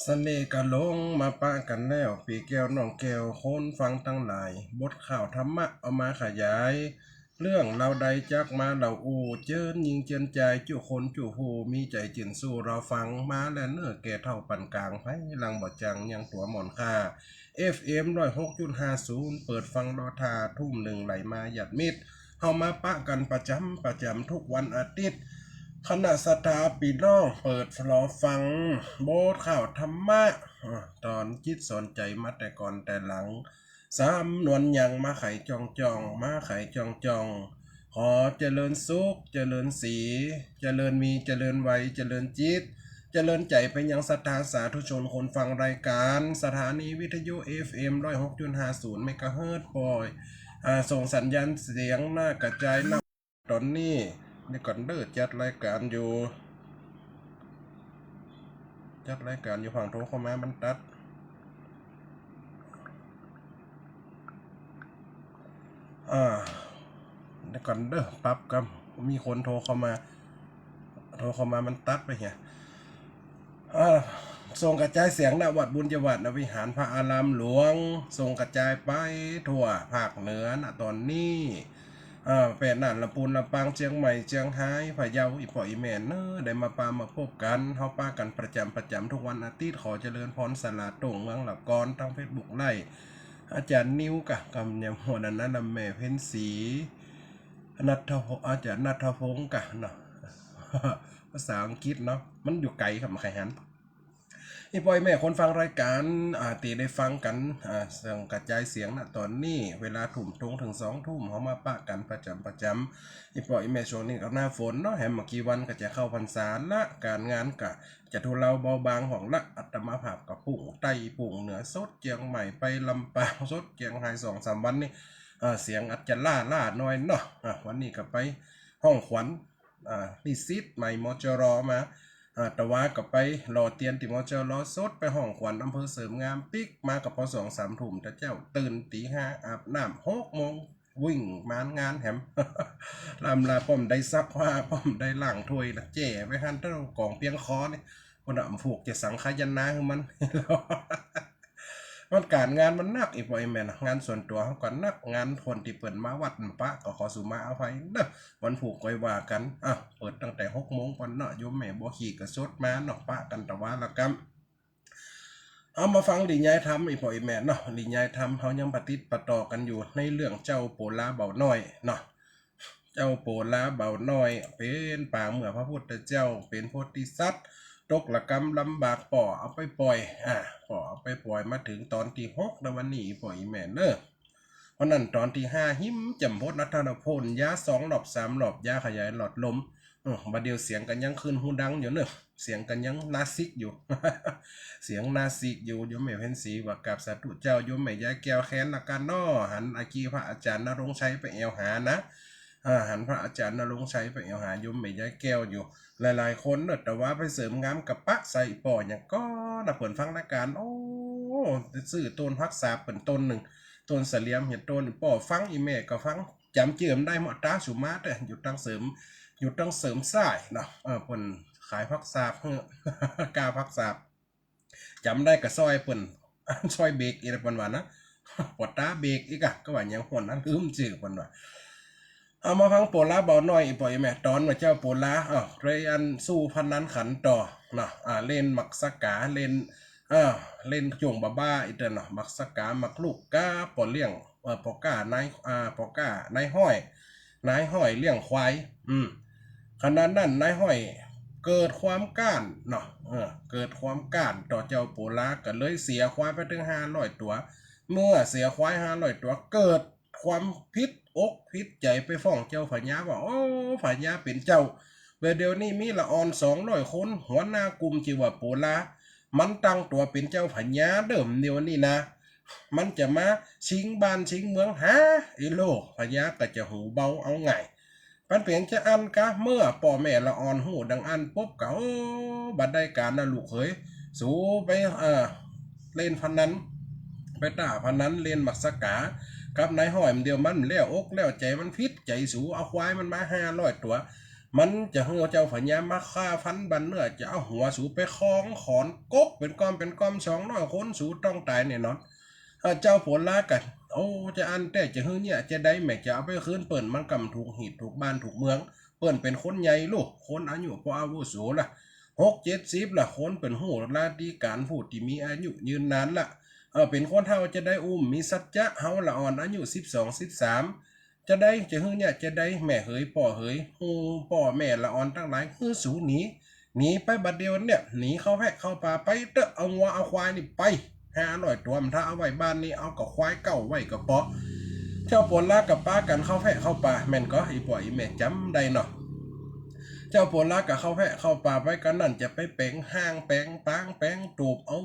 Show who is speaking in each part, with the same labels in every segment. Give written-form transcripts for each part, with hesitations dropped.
Speaker 1: เสน่ห์กะลงมาปะกันแล้วปีแก้วน้องแก้วคนฟังตั้งหลายบทข่าวธรรมะเอามาขยาย เรื่องเราใดจักมาเราอูเจิ้นยิงเจียนใจจู่คนจู่หูมีใจจินสู้เราฟังมาและเนื้อแก่เท่าปันกลางไพลังบ่จังยังตัวหมอนค่า FM 106.50เปิดฟังรอทาทุ่มหนึ่งไหลมาหยัดมิดเฮามาปะกันประจำทุกวันอาทิตย์คณะสถาปีน้องเปิดรอฟังโบสข่าวธรรมะตอนจิตสนใจมาแต่ก่อนแต่หลังสามนวลยังมาไขจองมาไขจองขอเจริญสุขเจริญสีเจริญมีเจริญไวเจริญจิตเจริญใจไปยังศรัทธาสาธุชนคนฟังรายการสถานีวิทยุ FM 106.50เมกะเฮิรตซ์ปล่อยส่งสัญญาณเสียงหน้ากระจายหน้าตอนนี้ในก่อนจัดรายการอยู่ฝั่งโทรเข้ามามันตัดในก่อนปั๊บกับมีคนโทรเข้ามามันตัดไปเนี่ยส่งกระจายเสียงณวัดบุญยวัดณวิหารพระอารามหลวงส่งกระจายไปทั่วภาคเหนือณตอนนี้เป็นน่านลำพูนลำปางเชียงใหม่เชียงรายพะเยาอีปออีแม่นได้มาพบกันเฮาป้ากันประจำทุกวันอาทิตย์ขอเจริญพรสลาตรงเมืองหลักกรทางเฟซบุ๊กไล่อาจารย์นิ้วกะกำยำหัวนั้นนะแม่เพ็ญศรีอาจารย์นัทพงศ์กะเนาะภาษาอังกฤษเนาะมันอยู่ไกลครับใครหันนี่ปอยแม่คนฟังรายการตีได้ฟังกันเสียงกระจายเสียงนะตอนนี้เวลาทุ่มตรงถึง2 ทุ่มเขามาปะกันประจำนี่ปอยแม่ช่วงนี้กับหน้าฝนเนาะแหมเมื่อกี้วันก็จะเข้าพรรษาละการงานกะจะทุเลาเบาบางของละอัตมาภาพกับปุ่งไตปุ่งเหนือสดเจียงใหม่ไปลำปางสดเจียงไฮ้2-3 วันนี่เสียงอาจจะล่าน้อยเนาะวันนี้ก็ไปห้องขวัญนิสิตใหม่มจรมาแต่ว่าก็ไปรอเตียนติมอเจอรอสดไปห้องขวัญอำเภอเสริมงามปิ๊กมากับพอ2-3 ทุ่มแต่เจ้าตื่นตี 5อาบน้ำ6 โมงวิ่งมางานแหม ลำลาป้อมได้ซักผ้าป้อมได้ล่างถ้วยนะเจ๋ไปหันเต้ากองเปียงคอนี่คนอ่ะผูกจะสังขยันนาคือมัน มันการงานมันนักอีกบ่อยแม่นงานส่วนตัวเขาก็นักงานคนที่เปิดมาวัดปะก็ขอสุมาอภัยเด้อวันผูกไว้ว่ากันเปิดตั้งแต่6 โมงก่อนเนาะโยมแม่บ่ขี่กระสดมาเนาะปะกันตะวาละกำเอามาฟังลียายทำอีกบ่อยแม่เนาะลียายทำเขายังปฏิติดประต่อกันอยู่ในเรื่องเจ้าโปลาเบาน้อยเนาะเจ้าโปลาเบาน้อยเป็นปางเมื่อพระพุทธเจ้าเป็นโพธิสัตว์ตกละกรรมลำบากป่อเอาไปปล่อยป่อเอาไปปล่อยมาถึงตอนที่6ในวันนี้ปล่อยแม่เนอะเพราะนั้นตอนที่5หิมจำพดนัทนพลยา2 หลอบ 3 หลอบยาขยายหลอดลมบัดเดียวเสียงกันยังคืนหูดังอยู่เนอะเสียงกันยังนาซิกอยู่ เสียงนาซิกอยู่โยมแม่เพ็ญศรีว่ากับสาธุเจ้าโยมแม่ยายแก้วแค้นละกันน้อหันอากีพระอาจารย์นรงค์ชัยไปแอวหานะหันพระอาจารย์นรงค์ชัยไปแอวหาโยมแม่ยายแก้วอยู่หลายๆคนเนอะแต่ว่าไปเสริมงามกับปะใส่ป่ออย่างก็นะเปิดฟังรายการโอ้ซื้อต้นพักษาเป็นต้นหนึ่งต้นเสลียมเห็นต้นป่อฟังอีแม่ก็ฟังจำเจิมได้หมดตาสุมาแต่อยู่ตั้งเสริมสายเนาะเปิ่นขายพักษาเพื่อกาพักษาจำได้กับซอยเปิ่นซอยเบรกอีกปันว่านะปวดตาเบรกอีกอะก็ว่าอย่างคนนั้นลืมจื่อปันว่าเอามาฟังโปลาเบาหน่อยปล่อยแม่ตอนว่าเจ้าโปลาเรยันสู้พันนั้นขันต่อเนาะเล่นมักสกาเล่นเล่นจงบ้าอีเตอเนาะมักสกามักลูกก้าปอเลี้ยงปอก้านายปอก้านายห้อยเลี้ยงควายขณะนั้นนายห้อยเกิดความก้านเนาะเกิดความก้านต่อเจ้าโปลาก็เลยเสียควายไปถึง500 ตัวเมื่อเสียควาย500 ตัวเกิดความพิษอกพิษใจไปฟ้องเจ้าพญาว่าโอ้พญาเป็นเจ้าเดี๋ยวนี้มีละออน200 คนหัวหน้ากลุ่มชื่อว่าโปลามันตั้งตัวเป็นเจ้าพญาเดิมเดียวนี่นะมันจะมาชิงบ้านชิงเมืองไอ้โลกพญาก็จะหูเบาเอาไงปันเปลี่ยนจะอันกะเมื่อป่อแม่ละอ่อนหูดังอันปุ๊บก็บัดได้การนะลูกเขยสู้ไปเล่นพันนั้นไปด่าพันนั้นเล่นหมักสกากับนายห้อยมันเดียวมันแล้วอกแล้วใจมันพิษใจสูเอาควายมันมา500 ตัว มันจะให้เจ้าพญามาฆ่าฟันบันเนื้อจะเอาหัวสูไปคล้องขอนกบเป็นก้อม200 คนสูต้องตายแน่นอนเจ้าผลลากันโอ้จะอันแต่จะเฮือเนี่ยจะได้แม่จะเอาไปคืนเปิ่นมันกำถูกหีดถูกบ้านถูกเมืองเปิ่นเป็นคนใหญ่ลูกคนอายุพออาวุโสล่ะ60-70ล่ะคนเป็นหูราธิการผู้ที่มีอายุยืนนานล่ะเป็นคนเฒ่าจะได้มีสัจจะเฮาละอ่อนอายุ12-13จะได้จะฮือเนี่ยจะได้แม่เฮยป่อเฮยป่อแม่ละอ่อนตั้งหลายฮือสูหนีไปบัดเดียวเนี่ยหนีเข้าแพะเข้าป่าไปเด้อเอางัวเอาควายนี่ไป500 ตัวมันถ้าเอาไว้บ้านนี่เอากับควายเก่าไว้กับเปาะเจ้าปนลากับป้ากันเข้าแพะเข้าป่าแม่นก็อีป่ออีแม่จำได้เนาะเจ้าปนลากับเข้าแพะเข้าป่าไปกันนั่นจะไปแปลงห้างแปลงปางแปลงตูบเอา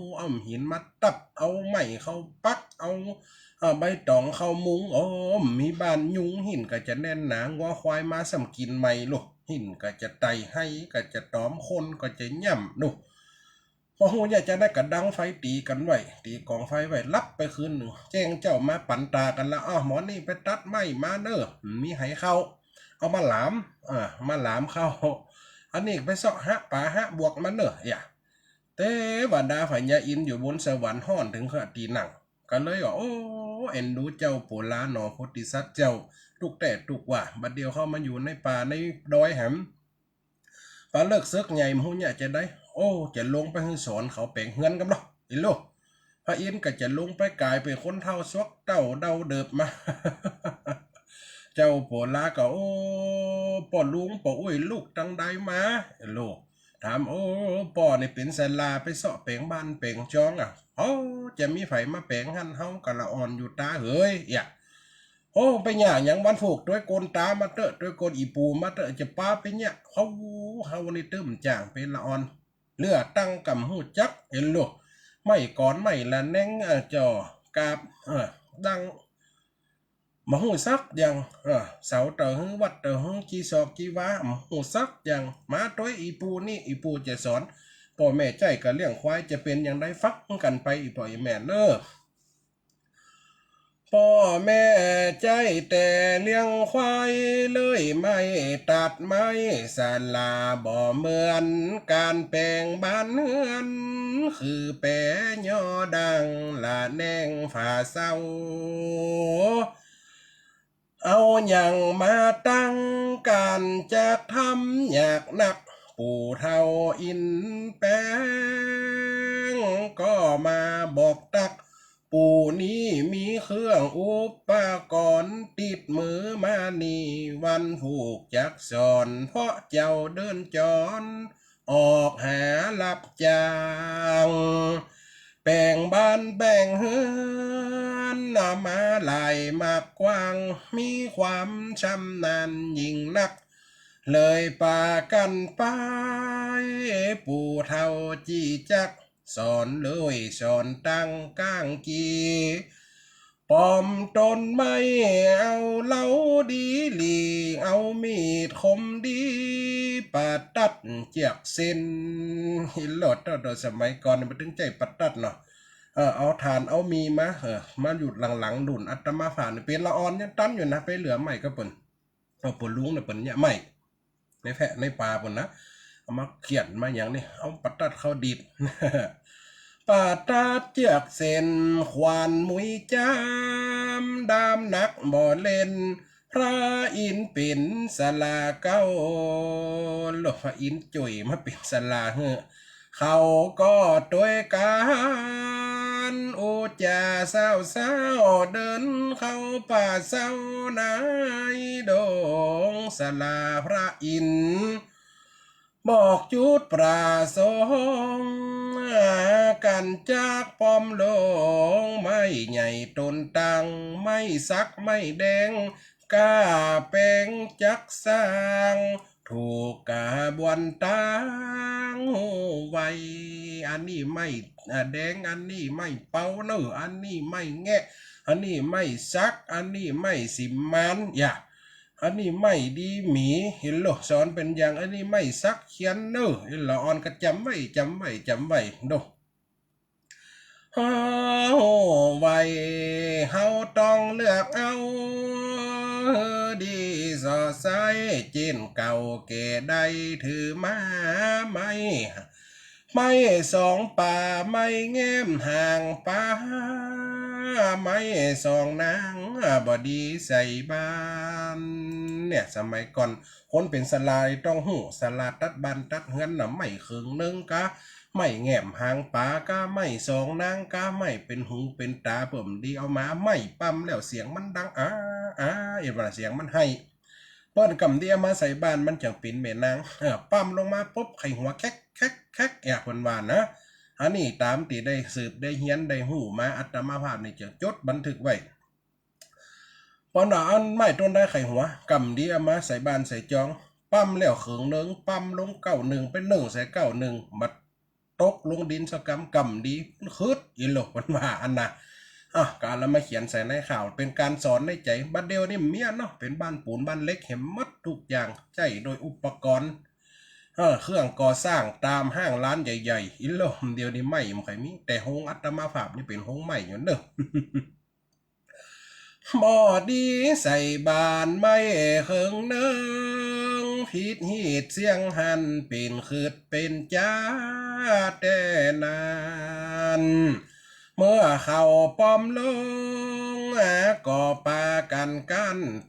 Speaker 1: หินมาตับเอาไม้เข้าปักเอาใบตองเข้ามุงมีบ้านยุงหินก็จะแน่นหนางัวควายมาสำกินใหม่ลูกหินก็จะไตให้ก็จะตอมคนก็จะย่ำลูกพอหูอยากจะได้กระดังไฟตีกันไว้ตีกองไฟไว้รับไปคืนหนึ่งแจ้งเจ้ามาปั่นตากันละหมอนี่ไปตัดไม้มาเนอมีไหเข้าเอามาหลามมาหลามเข้าอันนี้ไปเสาะฮะป่าฮะบวกมันเนอเต้บรรดาฝ่ายยาอินอยู่บนสวรรค์ห้อนถึงขนาดตีหนังกันเลยเอ็นดูเจ้าโปลาหนอโพธิสัตว์เจ้าทุกแต่ทุกว่าบัดเดียวเข้ามาอยู่ในป่าในดอยแหมป่าเลิกเซึกใหญ่มูเนี่ยจะได้จะลงไปให้สอนเขาแปลงเฮือนกันเนาะอีโลพระอินทร์ก็จะลงไปกลายเป็นคนเท่าซวกเต้าเดาเดิบมา เจ้าโปลาก็ป่อลุงป่ออุ้ยลูกตังใดมาลูกถามป่อนี่เป็นศาลาไปเสาะแปลงบ้านแปลงจองจะมีไผมาแปลงหันเฮากะละอ่อนอยู่ตาเฮ้ยไปหย่าอย่างวันผูกด้วยโกนตามาเตอะด้วยโกนอีปูมาเตอะจะป้าไปเนี่ยเฮานี่ตึ้มจ่างเป็นละอ่อนเลือตั้งกำหูจักเห็นลูกไม่ก่อนไม่ละแน่งจอกาบดังมาหูซักอย่างเสาเตอหึวัดเตอหึจีศอกจีวาหูซักอย่างมาตัวอีปูนี่อีปูจะสอนพ่อแม่ใจกับเลี้ยงควายจะเป็นอย่างไรฟักกันไปอีพ่ออีแม่เนอพ่อแม่ใจแต่เลี้ยงควายเลยไม่ตัดไม้ศาลาบ่เหมือนการแปลงบ้านเฮือนคือแปรย่อดังละแนงฝ่าเศร้าเอาอย่างมาตั้งการจะทำอยากหนักปู่เท่าอินแปงก็มาบอกตักปู่นี้มีเครื่องอุปกรณ์ติดมือมานี่วันผูกจักสอนเพราะเจ้าเดินจรออกหารับจ้างแบ่งบ้านแบ่งเฮือนมาหลายมากกว้างมีความชำนาญยิ่งนักเลยป่ากันไปปู่เท่าจี้จักสอนเลยสอนตั้งก้างกีปอมต้นไม้เอาเหล้าดีหลีเอามีดคมดีปาตัดเจียกเส้นหินหลดตอนสมัยก่อนมันถึงใจปัดตัดเนาะเอาฐานเอามีมาหยุดหลังๆดุนอัตมาผ่านเป็นละออนยังตั้นอยู่นะไปเหลือใหม่ก็เปิ่นปนลุงเนี่ยเปิ่นเนี่ยใหม่ในแพะในป่าเปิ่นนะเอามาเขียนมาอย่างนี้เอาปัดตัดเข้าดิดปาตาเจือกเส้นควานมุยจามดามนักบ่เล่นพระอินเป็นสลาเก้าหลวงพระอินจุยมาเป็นสลาเขาก็ด้วยการอุจาเศร้าเดินเข้าป่าเศร้านายดงสลาพระอินบอกจุดปราสงค์กันจากปอมลงไม่ใหญ่ตนตังไม่ซักไม่แดงกล้าแปลงจักสร้างถูกกาบวนตังไว้อันนี้ไม่แดงอันนี้ไม่เป่าเนออันนี้ไม่แงะอันนี้ไม่ซักอันนี้ไม่สิมันอันนี้ไม่ดีหมีเห็นหรอสอนเป็นอย่างอันนี้ไม่ซักเขียนเนอเห็นหรอออนก็จำไว้ดูเฮาไว้เฮาต้องเลือกเอาดี สอไซเจนเก่าเกได้ถือมาไม่สองป่าไม่แง้มห่างป่าไม่สองนางบอดีใส่บ้านเนี่ยสมัยก่อนคนเป็นสลายต้องหูสลาดตัดบันตัดเฮือนน่ะไม่ครึ่งนึงกะไม่แง้มห่างป่ากะไม่สองนางกะไม่เป็นหูเป็นตาเปิ่มดีเอามาไม่ปั๊มแล้วเสียงมันดังเอ็นว่าเสียงมันให้เปิ้นกำเดียมาใส่บ้านมันจังเป็นแม่นางปั๊มลงมาปุ๊บไข่หัวแคกอยากเพิ่นว่านะอันนี้ตามที่ได้สืบได้เฮียนได้หูมาอัตมาภาพนี่จะจดบันทึกไว้ปอนอันไม่ต้นได้ไข่หัวกำเดียมาใส่บ้านใส่จองปั๊มแล้วเขิงนึงปั๊มลง91เป็น1ใส่91บัดตกลงดินสกำกำดีคืดอีโลมันว่าอันน่ะการแล้วมาเขียนใส่ในข่าวเป็นการสอนในใจบัดเดียวนี่เมียเนาะเป็นบ้านปูนบ้านเล็กเห็นมัดทุกอย่างใจโดยอุปกรณ์เครื่องก่อสร้างตามห้างร้านใหญ่ๆอีโลมเดียวนี่ไม่ใครมีแต่โฮงอัตมาภาพนี่เป็นโฮงใหม่อยู่เด้อ บ่ดีใส่บานไม่เคิงเนึงผิดหีดเสียงหันเป็นคืดเป็นจ้าแต่นานเมื่อเขาป้อมลงก็ปากัน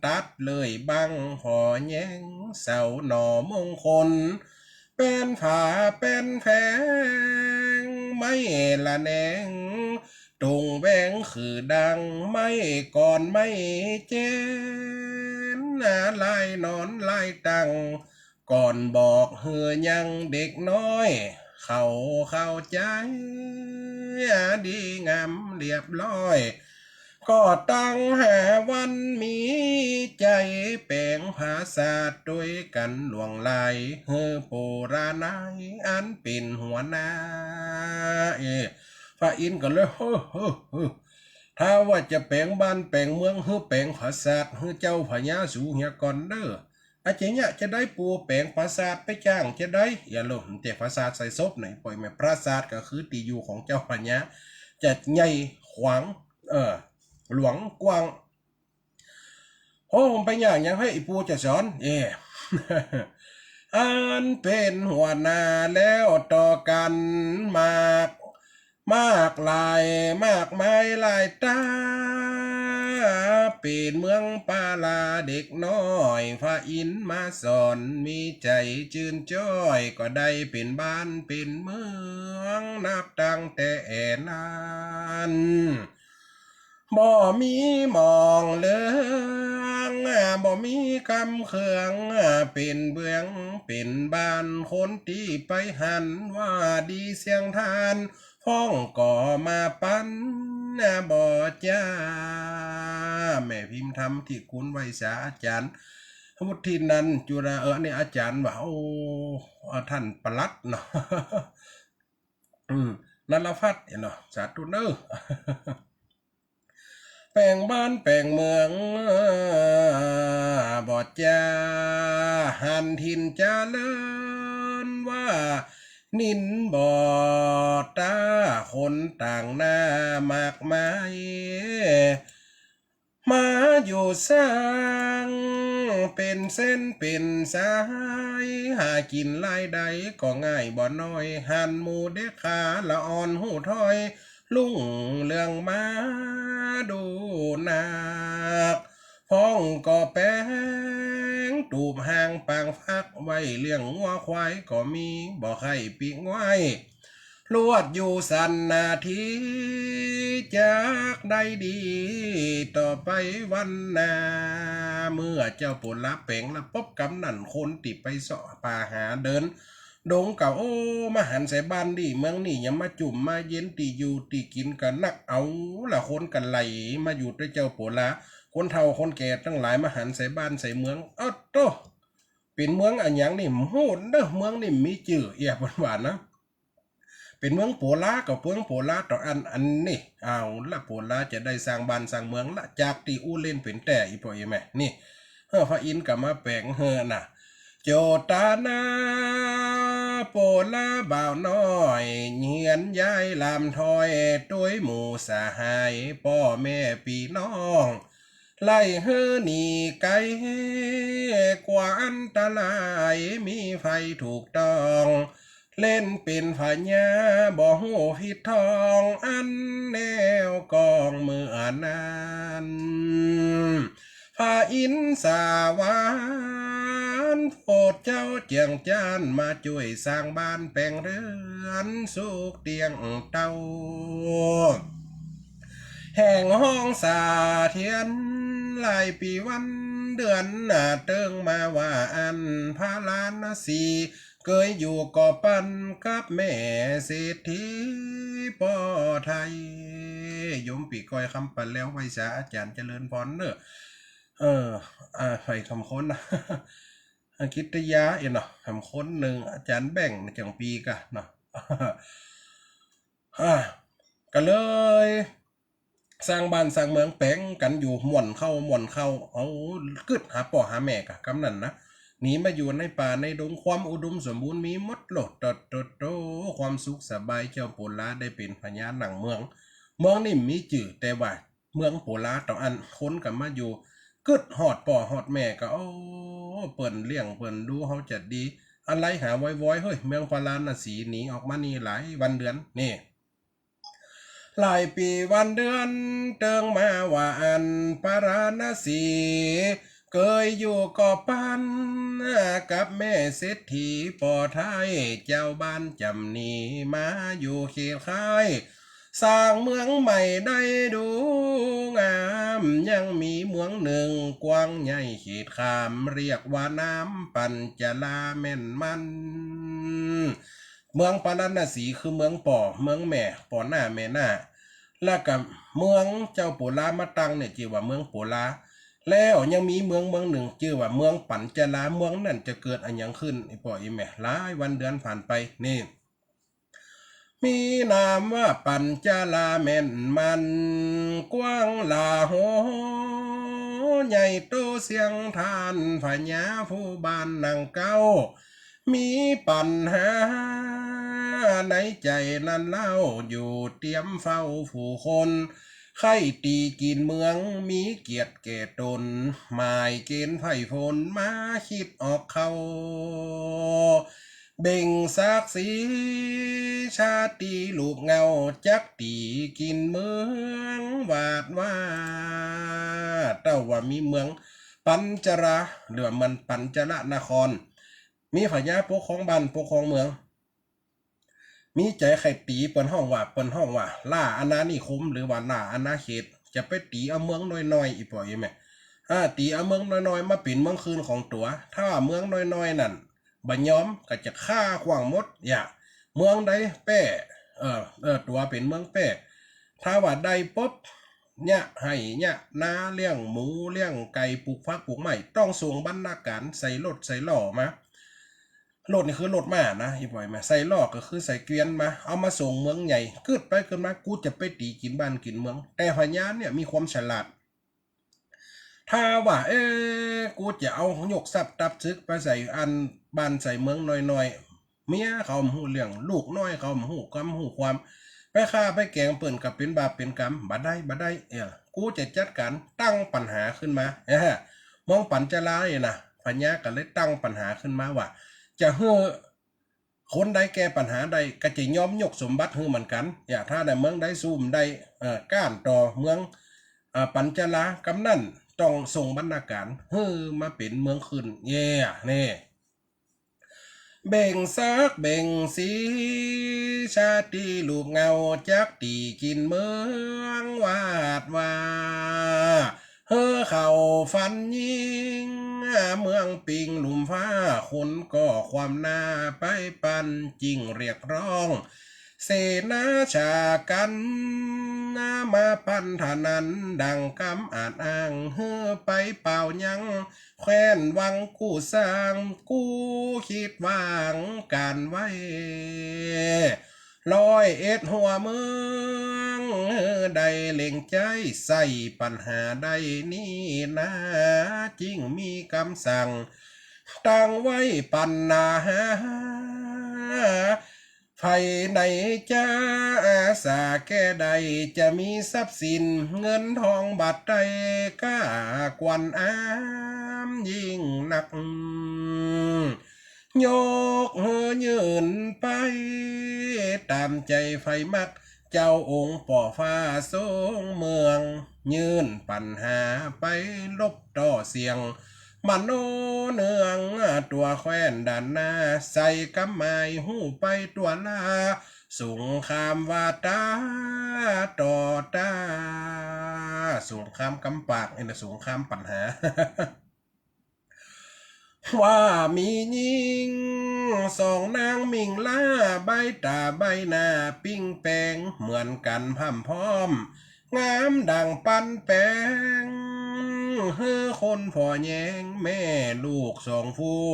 Speaker 1: ตัดเลยบังพอแย้งเสาหน่อมงคลเป็นผาเป็นแผงไม่ละแนงตรงแบงคือดังไม่ก่อนไม่เจนลายนอนลายตังก่อนบอกเฮือยังเด็กน้อยเข้าใจดีงามเรียบร้อยก็ตั้งหาวันมีใจแปลงภาษาด้วยกันหลวงลายเฮือโปราณายอันเป็นหัวหน้าพระอินทร์ก็เลยถ้าว่าจะแปลงบ้านแปลงเมืองเฮือแปลงภาษาเฮือเจ้าพญาสูเฮียก่อนเด้ออาจารย์เนี่ยจะได้ปูแปลงปราสาทไปจ้างจะได้อย่าลืมแต่ปราสาทใส่ซบไหนปล่อยแม่ปราสาทก็คือตีอยู่ของเจ้าพญาจะใหญ่ขวางหลวงกว้างโอ้ไปอย่างยังให้ปูจะสอนอันเป็นหัวหน้าแล้วต่อกันมากลายมากมายหลายตาเป็นเมืองปาลาเด็กน้อยพระอินทร์มาสอนมีใจจื่นจ้อยก็ได้เป็นบ้านเป็นเมืองนับตั้งแต่นั้นบ่มีมองเลืองบ่มีคำเคืองเป็นเบื้องเป็นบ้านคนที่ไปหันว่าดีเสียงทานพ้องก่อมาปั้นบ่จ้าแม่พิมพ์ทำที่คุณไว้สาอาจารย์วุฒินันท์จุฬานี่อาจารย์ว่าท่านประลัดเนาะนันลพัฒน์เนาะสาธุเนอแปลงบ้านแปลงเมืองบ่จ้าหันทินเจริญว่านินบ่ตาคนต่างหน้ามากมายมาอยู่สร้างเป็นเส้นเป็นสายหากินรายใดก็ง่ายบ่น้อยหันหมูเด็กขาละอ่อนหูถอยลุ่งเรื่องมาดูนักพ้องก็แป้งตูบห่างปางฟักไว้เลี้ยงงัวควายก็มีบ่ไข่ปีกไว้ลวดอยู่สันนาทีจากได้ดีต่อไปวันนาเมื่อเจ้าปุละเป่งละพบกำนันคนติดไปเสาะป่าหาเดินดงเก่ามาหันใส่บ้านดีเมืองนี่ยังมาจุ่มมาเย็นตีอยู่ตีกินกันนักเอาละคนกันไหลมาอยู่ด้วยเจ้าปุละคนเฒ่าคนแก่ทั้งหลายมาหันใส่บ้านใส่เมืองโตเป็นเมืองอันยังนี่โหดเด้อเมืองนี่มีจื่อหวานนะเป็นเมืองโปลากับเมืองโปลาต่ออันนี่เอาละโปลาจะได้สร้างบ้านสร้างเมืองละจากตีอู้เล่นเป็นแต่อีพ่อแม่นี่พระอินทร์กับมาแปลงน่ะโจตานาโปลาบ่าวน้อยเหียนย้ายลำถอยด้วยหมู่สหายพ่อแม่พี่น้อง ไล่เฮือหนีไกลกว่าอันตรายมีไฟถูกต้องเล่นเป็นพญาบ่หูผิดทองอันแนวกองเมื่อนั้นพระอินทร์สาวานโปรดเจ้าเจียงจานมาช่วยสร้างบ้านแปลงเรือนสุขเตียงเต้าแห่งห้องสาเทียนหลายปีวันเดือนหน้าเติงมาว่าอันพาลานสีเคยอยู่ก่อปันกับแม่เศรษฐีปอไทยยมปีก้อยคำปันแล้วไว้สาอาจารย์เจริญพรเนอะไฟคำค้นนะ คิดยาเอ็นเนาะคำค้นหนึ่งอาจารย์แบ่งในจังปีกะเนาะ ก็เลยสร้างบ้านสร้างเมืองแปลงกันอยู่ม่วนเข้าเอากึดหาป่อหาแม่กะกำนั่นนะหนีมาอยู่ในป่าในดงความอุดมสมบูรณ์มีหมดโลดโตความสุขสบายเจ้าโปลาได้เป็นพญาหนังเมืองนี่มีจื่อแต่ว่าเมืองโปลาต่ออันคนกันมาอยู่กึดหอดป่อหอดแม่ก็โอ้เปิ่นเลี้ยงเปิ่นดูเขาจัดดีอะไรหาไว้เฮ้ยเมืองพาราณสีหนีออกมานี่หลายวันเดือนนี่หลายปีวันเดือนเติงมาว่าอันปาราณสีเคยอยู่ก่อปันกับแม่เศรษฐีปอไทยเจ้าบ้านจำนีมาอยู่เขียค่ายสร้างเมืองใหม่ได้ดูงามยังมีเมืองหนึ่งกว้างใหญ่เขตขามเรียกว่าน้ำปัญจลาแม่นมันเมืองปาราณสีคือเมืองป่อเมืองแม่ป่อหน้าแม่หน้าแล้วกับเมืองเจ้าปุรามาตังเนี่ยชื่อว่าเมืองปุราแล้วยังมีเมืองหนึ่งชื่อว่าเมืองปัญจลาเมืองนั่นจะเกิดอันยังขึ้นไอ้ป่ออีแม่หลายวันเดือนผ่านไปนี่มีนามว่าปัญจลาแม่นมันกว้างลาโหใหญ่โตเสียงทานพญาผู้บ้านนางเก้ามีปัญหาในใจนั้นเล่าอยู่เตรียมเฝ้าผู้คนใครตีกินเมืองมีเกียรติแก่ตนหมายเกณฑ์ไผ่พลมาคิดออกเขาเบ่งศักดิ์ศรีชาติลูกเงาจักตีกินเมืองวาดว่าเต้าว่ามีเมืองปัญจระหรือว่ามันปัญจระนครมีพญาปกครองบ้านปกครองเมืองมีใจไข่ตีเปิ้นห้องว่าล่าอาณานิคมหรือว่าล่าอาณาเขตจะไปตีเอาเมืองน้อยๆอีปล่อยแม่ตีเอาเมืองน้อยๆมาเป็นเมืองคืนของตัวถ้าเมืองน้อยๆนั่นบัญยอมก็จะฆ่าขวางหมดอย่าเมืองใดแป้ตัวเป็นเมืองแป้ถ้าว่าใดปุ๊บเนี่ยให้เนี่ยนาเลี้ยงหมูเลี้ยงไก่ปลูกฟักปลูกไม้ต้องส่งบรรณาการใส่รถใส่ล่อมารถนี่คือรถม้านะอีบ่อยมาใส่ลอกก็คือใส่เกวียนมาเอามาส่งเมืองใหญ่ขึ้นไปขึ้นมากูจะไปตีกินบ้านกินเมืองแต่พญานเนี่ยมีความฉลาดถ้าว่ากูจะเอาหยกสับตับซึกไปใส่อันบ้านใส่เมืองน้อยๆเมียเขาหูเรื่องลูกน้อยเขาหูกำหูความไปฆ่าไปแกงเปิ่นกับเป็นบาปเป็นกรรมบัดได้กูจะจัดการตั้งปัญหาขึ้นมามองปัญจลาเนี่ยนะพญาก็เลยตั้งปัญหาขึ้นมาว่าจะเฮ้อคนใดแก้ปัญหาใดก็จะยอมยกสมบัติให้เหมือนกันถ้าได้เมืองใดซูมได้ก้านต่อเมืองปัญจลากำนั่นต้องส่งบรรณาการเฮ้อมาเป็นเมืองขึ้นนี่เบ่งซักเบ่งสีชาติลูกเงาจักตีกินเมืองวาดว่าเฮ้อเข่าฟันยิงเมืองปิงหลุมฟ้าคนก็ความหน้าไปปันจริงเรียกร้องเสนาชากันมาพันธนันดังคำอ่านอ้างเฮ้อไปเป่ายังแคว้นวังกู้สร้างกู้คิดวางการไว้101หัวเมืองใดเล็งใจใส่ปัญหาใดนี่นะจริงมีคำสั่งตั้งไว้ปัญหา ไฟไหนจะอาสาแก่ใดจะมีทรัพย์สินเงินทองบัตรใดก้ากวนอามยิ่งนักยกเฮือยืนไปตามใจไฟมักเจ้าองค์ป่อฟ้าทรงเมืองยืนปัญหาไปลบต่อเสียงมันโนเนืองตัวแคว้นด้านหน้าใส่กำไม้หูไปตัวลาสงครามวาตาต่อตาสงครามกำปากไอ้นะสงครามปัญหา ว่ามีหญิงสองนางมิงล่าใบตาใบหน้าปิ้งแปงเหมือนกันพ่ำพร้อมงามดังปันแปงเฮือคนพ่อแยงแม่ลูกสองผู้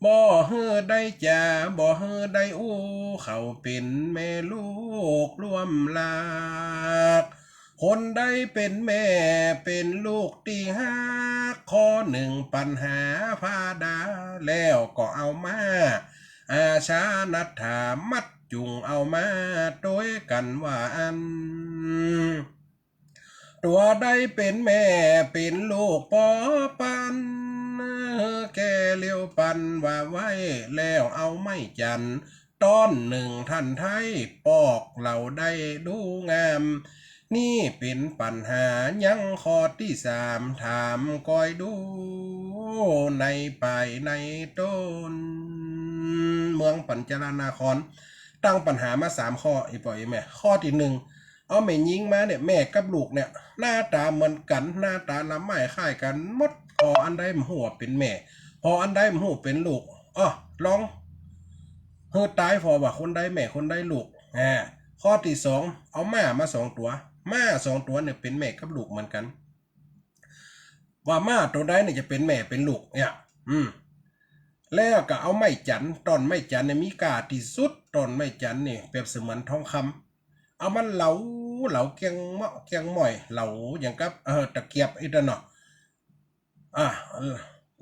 Speaker 1: บ่เฮือได้จ่าบ่เฮือได้อู้เขาเป็นแม่ลูกร่วมลากคนใดเป็นแม่เป็นลูกตีห้าข้อหนึ่งปัญหาพาดาแล้วก็เอามาอาชานัดถามัดจุงเอามาโดยกันว่าอันตัวใดเป็นแม่เป็นลูกปอปันแกเลี้ยวปันว่าไว้แล้วเอาไม่จันต้อนหนึ่งท่านไทยปอกเราได้ดูงามนี่เป็นปัญหายังข้อที่สามถามก้อยดูในป่ายในต้นเมืองปัญจลนาครตั้งปัญหามา3 ข้ออีปอยแม่ข้อที่1เอาแม่ยิงมาเนี่ยแม่กับลูกเนี่ยหน้าตาเหมือนกันหน้าตาละไม้คล้ายกันหมดพออันใดมหัวเป็นแม่พออันใดมหัวเป็นลูกอ้อลองเฮือตายพอว่าคนใดแม่คนใดลูกข้อที่2เอาม้ามา2 ตัวม้า2 ตัวเนี่ยเป็นแม่กับลูกเหมือนกันว่าม้าตัวใดเนี่ยจะเป็นแม่เป็นลูกเนี่ยแล้วก็เอาไม้จันต้นไม้จันเนี่ยมีกาที่สุดต้นไม้จันเนี่ยเปรียบเสมือนทองคำเอามันเหลาเกียงเมาะเกียงหม่อยเหลาอย่างกับตะเกียบอีกเนาะ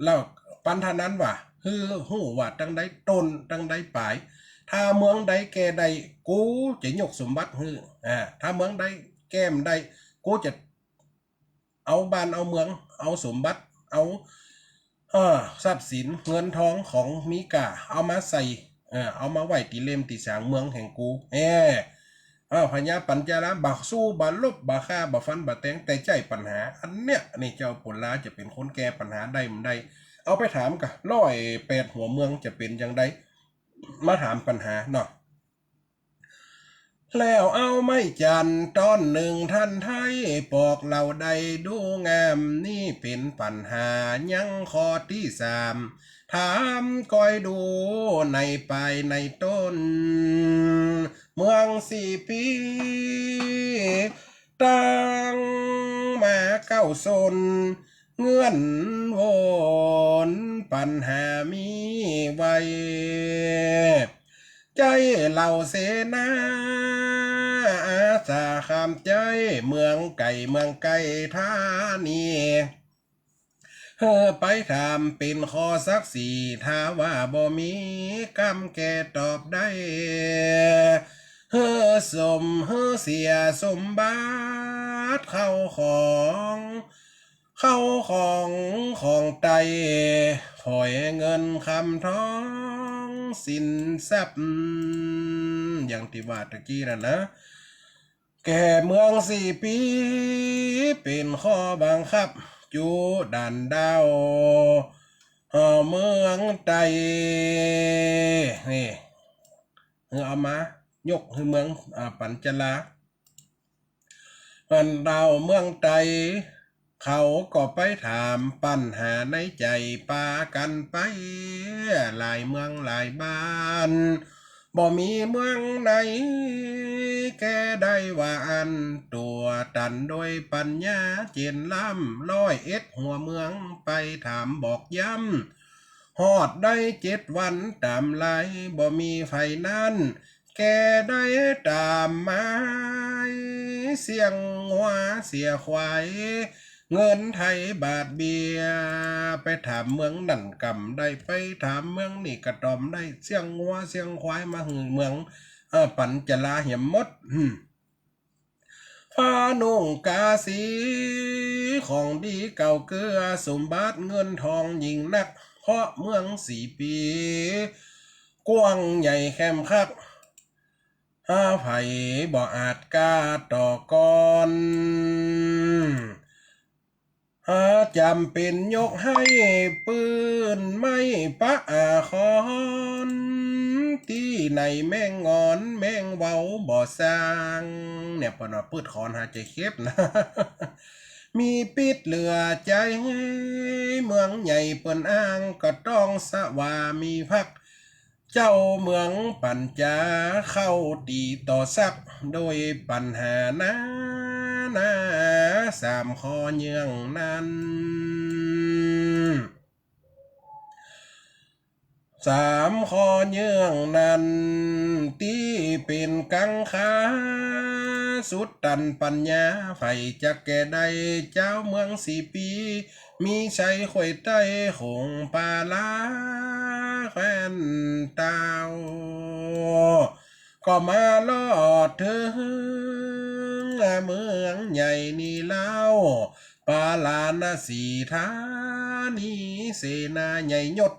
Speaker 1: แล้วปันทานั้นว่าฮือหูว่าตั้งใดต้นตั้งใดปลายถ้าเมืองใดแก่ใดกูจะยกสมบัติฮือถ้าเมืองใดแก้มใดกูจะเอาบ้านเอาเมืองเอาสมบัติเอาทรัพย์สินเงินทองของมีกาเอามาใส่เอามาไว้ตีเล่มตีสางเมืองแห่งกูพญาปัญจาลาบักสู้บาลบบาฆ่าบาฟันบาแตงแต่ใจปัญหาอันเนี้ยนี่เจ้าผลลาจะเป็นคนแก้ปัญหาได้มันได้เอาไปถามกะ108หัวเมืองจะเป็นอย่างไรมาถามปัญหาเนาะแล้วเอาไม่จันต้อนหนึ่งท่านไทยปอกเราใดดูงามนี่เป็นปัญหายังข้อที่3ถามก้อยดูในปลายในต้นเมือง4 ปีตั้งมา9 ซนเงื่อนวนปัญหามีไว้ใจเหล่าเสนาอาสาขามใจเมืองไก่ท่านีไปถามเป็นข้อสักสี่ถ้าว่าบ่มีกำแก่ตอบได้เสียสมบัติเข้าของไตถอยเงินคำท้องสินทรัพย์อย่างที่ว่าตะกี้นั่นนะแก่เมือง4 ปีเป็นข้อบังคับจูดันดาวเมืองไตนี่เอามายกให้เมืองปัญจลาปันดาวเมืองไตเขาก็ไปถามปัญหาในใจปากันไปหลายเมืองหลายบ้านบ่มีเมืองไหนแก้ได้ว่าอันตัวตันโดยปัญญาเจนล้ำ101หัวเมืองไปถามบอกย้ำฮอดได้7 วันตามไล่บ่มีไฟนั้นแกได้ตามไม้เสียงหัวเสียควายเงินไทยบาทเบียไปถามเมืองนั่นกำได้ไปถามเมืองนี่กระตอมได้เสียงหัวเสียงควายมาหึงเมือง ปัญจลาเหี่ยมมดผ้านุ่งกาสีของดีเก่าเกลือสมบัติเงินทองยิ่งนักเพราะเมือง4 ปีกว้างใหญ่แคมคักไผ่บ่อาจกล้าต่อกรจำเป็นยกให้ปืนไม่ปะคอนที่ในแม่งงอนแม่งเว้าบ่สร้างเนี่ยปนปืดคอนหาใจเข็บนะ มีปิดเหลือใจเมืองใหญ่เปิ้นอ้างก็ต้องสว่ามีพักเจ้าเมืองปัญจาเข้าตีต่อซักโดยปัญหานา3 ข้อเยื่องนั้น3 ข้อเยื่องนั้นที่เป็นกังขาสุดตันปัญญาไฟจะแก่ใดเจ้าเมือง4 ปีมีชัยข่อยใต้คงปาลาแควนเตาก็มาลอดถึงเมืองใหญ่นี่เล่าปาลานาสีธานีเสนาใหญ่ยศ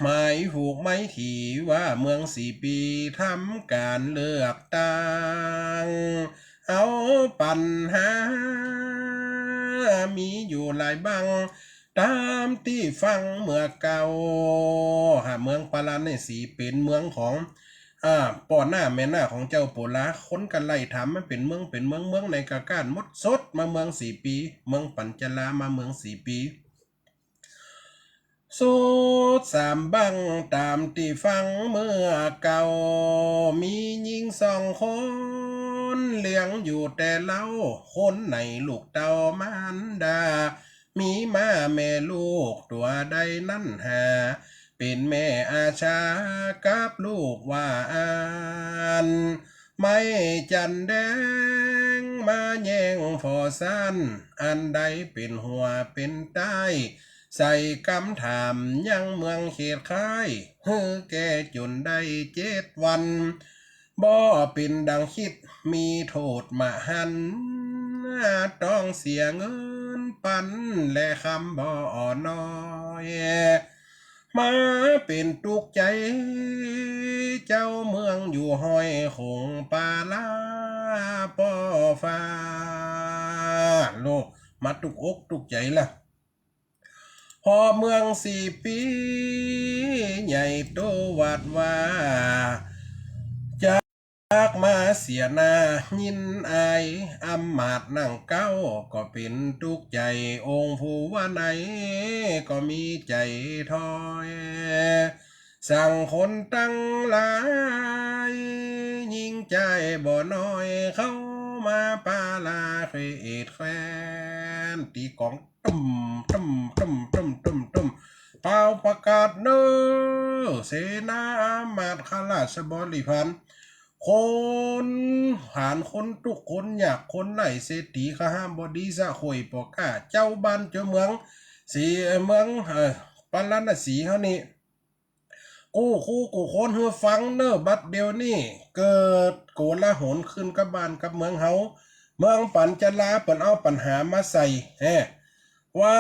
Speaker 1: หมายผูกไม่ถี่ว่าเมือง4 ปีทำการเลือกตั้งเอาปัญหามีอยู่หลายบังตามที่ฟังเมื่อเก่าเมืองปาลานาสีเป็นเมืองของป่อหน้าแม่หน้าของเจ้าโปลาคนกันไล่ถามมันเป็นเมืองในกาการมดสดมาเมือง4 ปีเมืองปัญจลามาเมือง4 ปีสุด3 บังตามที่ฟังเมื่อเก่ามีหญิง2 คนเลี้ยงอยู่แต่เล่าคนในลูกเต่ามารดามีมาแม่ลูกตัวใดนั่นหาเป็นแม่อาชากับลูกว่าอ่านไม่จันแดงมาแย่งพอสั้นอันใดเป็นหัวเป็นใต้ใส่คำถามยังเมืองเขตค่ายแก่จนได้7 วันบ่เป็นดังคิดมีโทษมหันต์ต้องเสียเงินปันและคำบ่น้อยมาเป็นตุกใจเจ้าเมืองอยู่ห้อยคงปาลาปอฟ้าโลมาตุกอกตุกใจล่ะพอเมือง4 ปีใหญ่โตวัดว่าจากมาเสียหน้ายินอายอำมาตย์นั่งเก้าก็เป็นทุกใจองค์ผู้ว่าไหนก็มีใจทอยสั่งคนตั้งหลายยิ่งใจบ่น้อยเข้ามาปาลาเขตแควนตีกองตุ้มตุ้มตุ้มตุ้มตุ้มตุ้มเป่าประกาศเนอเสนาอามาตย์ข้าราชบริพารคนผ่านคนทุกคนอยากคนไหนเศรษฐีข้าห้ามบดีสะข่อยปอกาเจ้าบ้านเจ้าเมืองสีเมืองปาลานาสีเขานี่กูคนเฮือฟังเนอบัดเดียวนี่เกิดโกลาหลขึ้นกับบ้านกับเมืองเฮาเมืองปัญจลาเปิ่นเอาปัญหามาใส่ว่า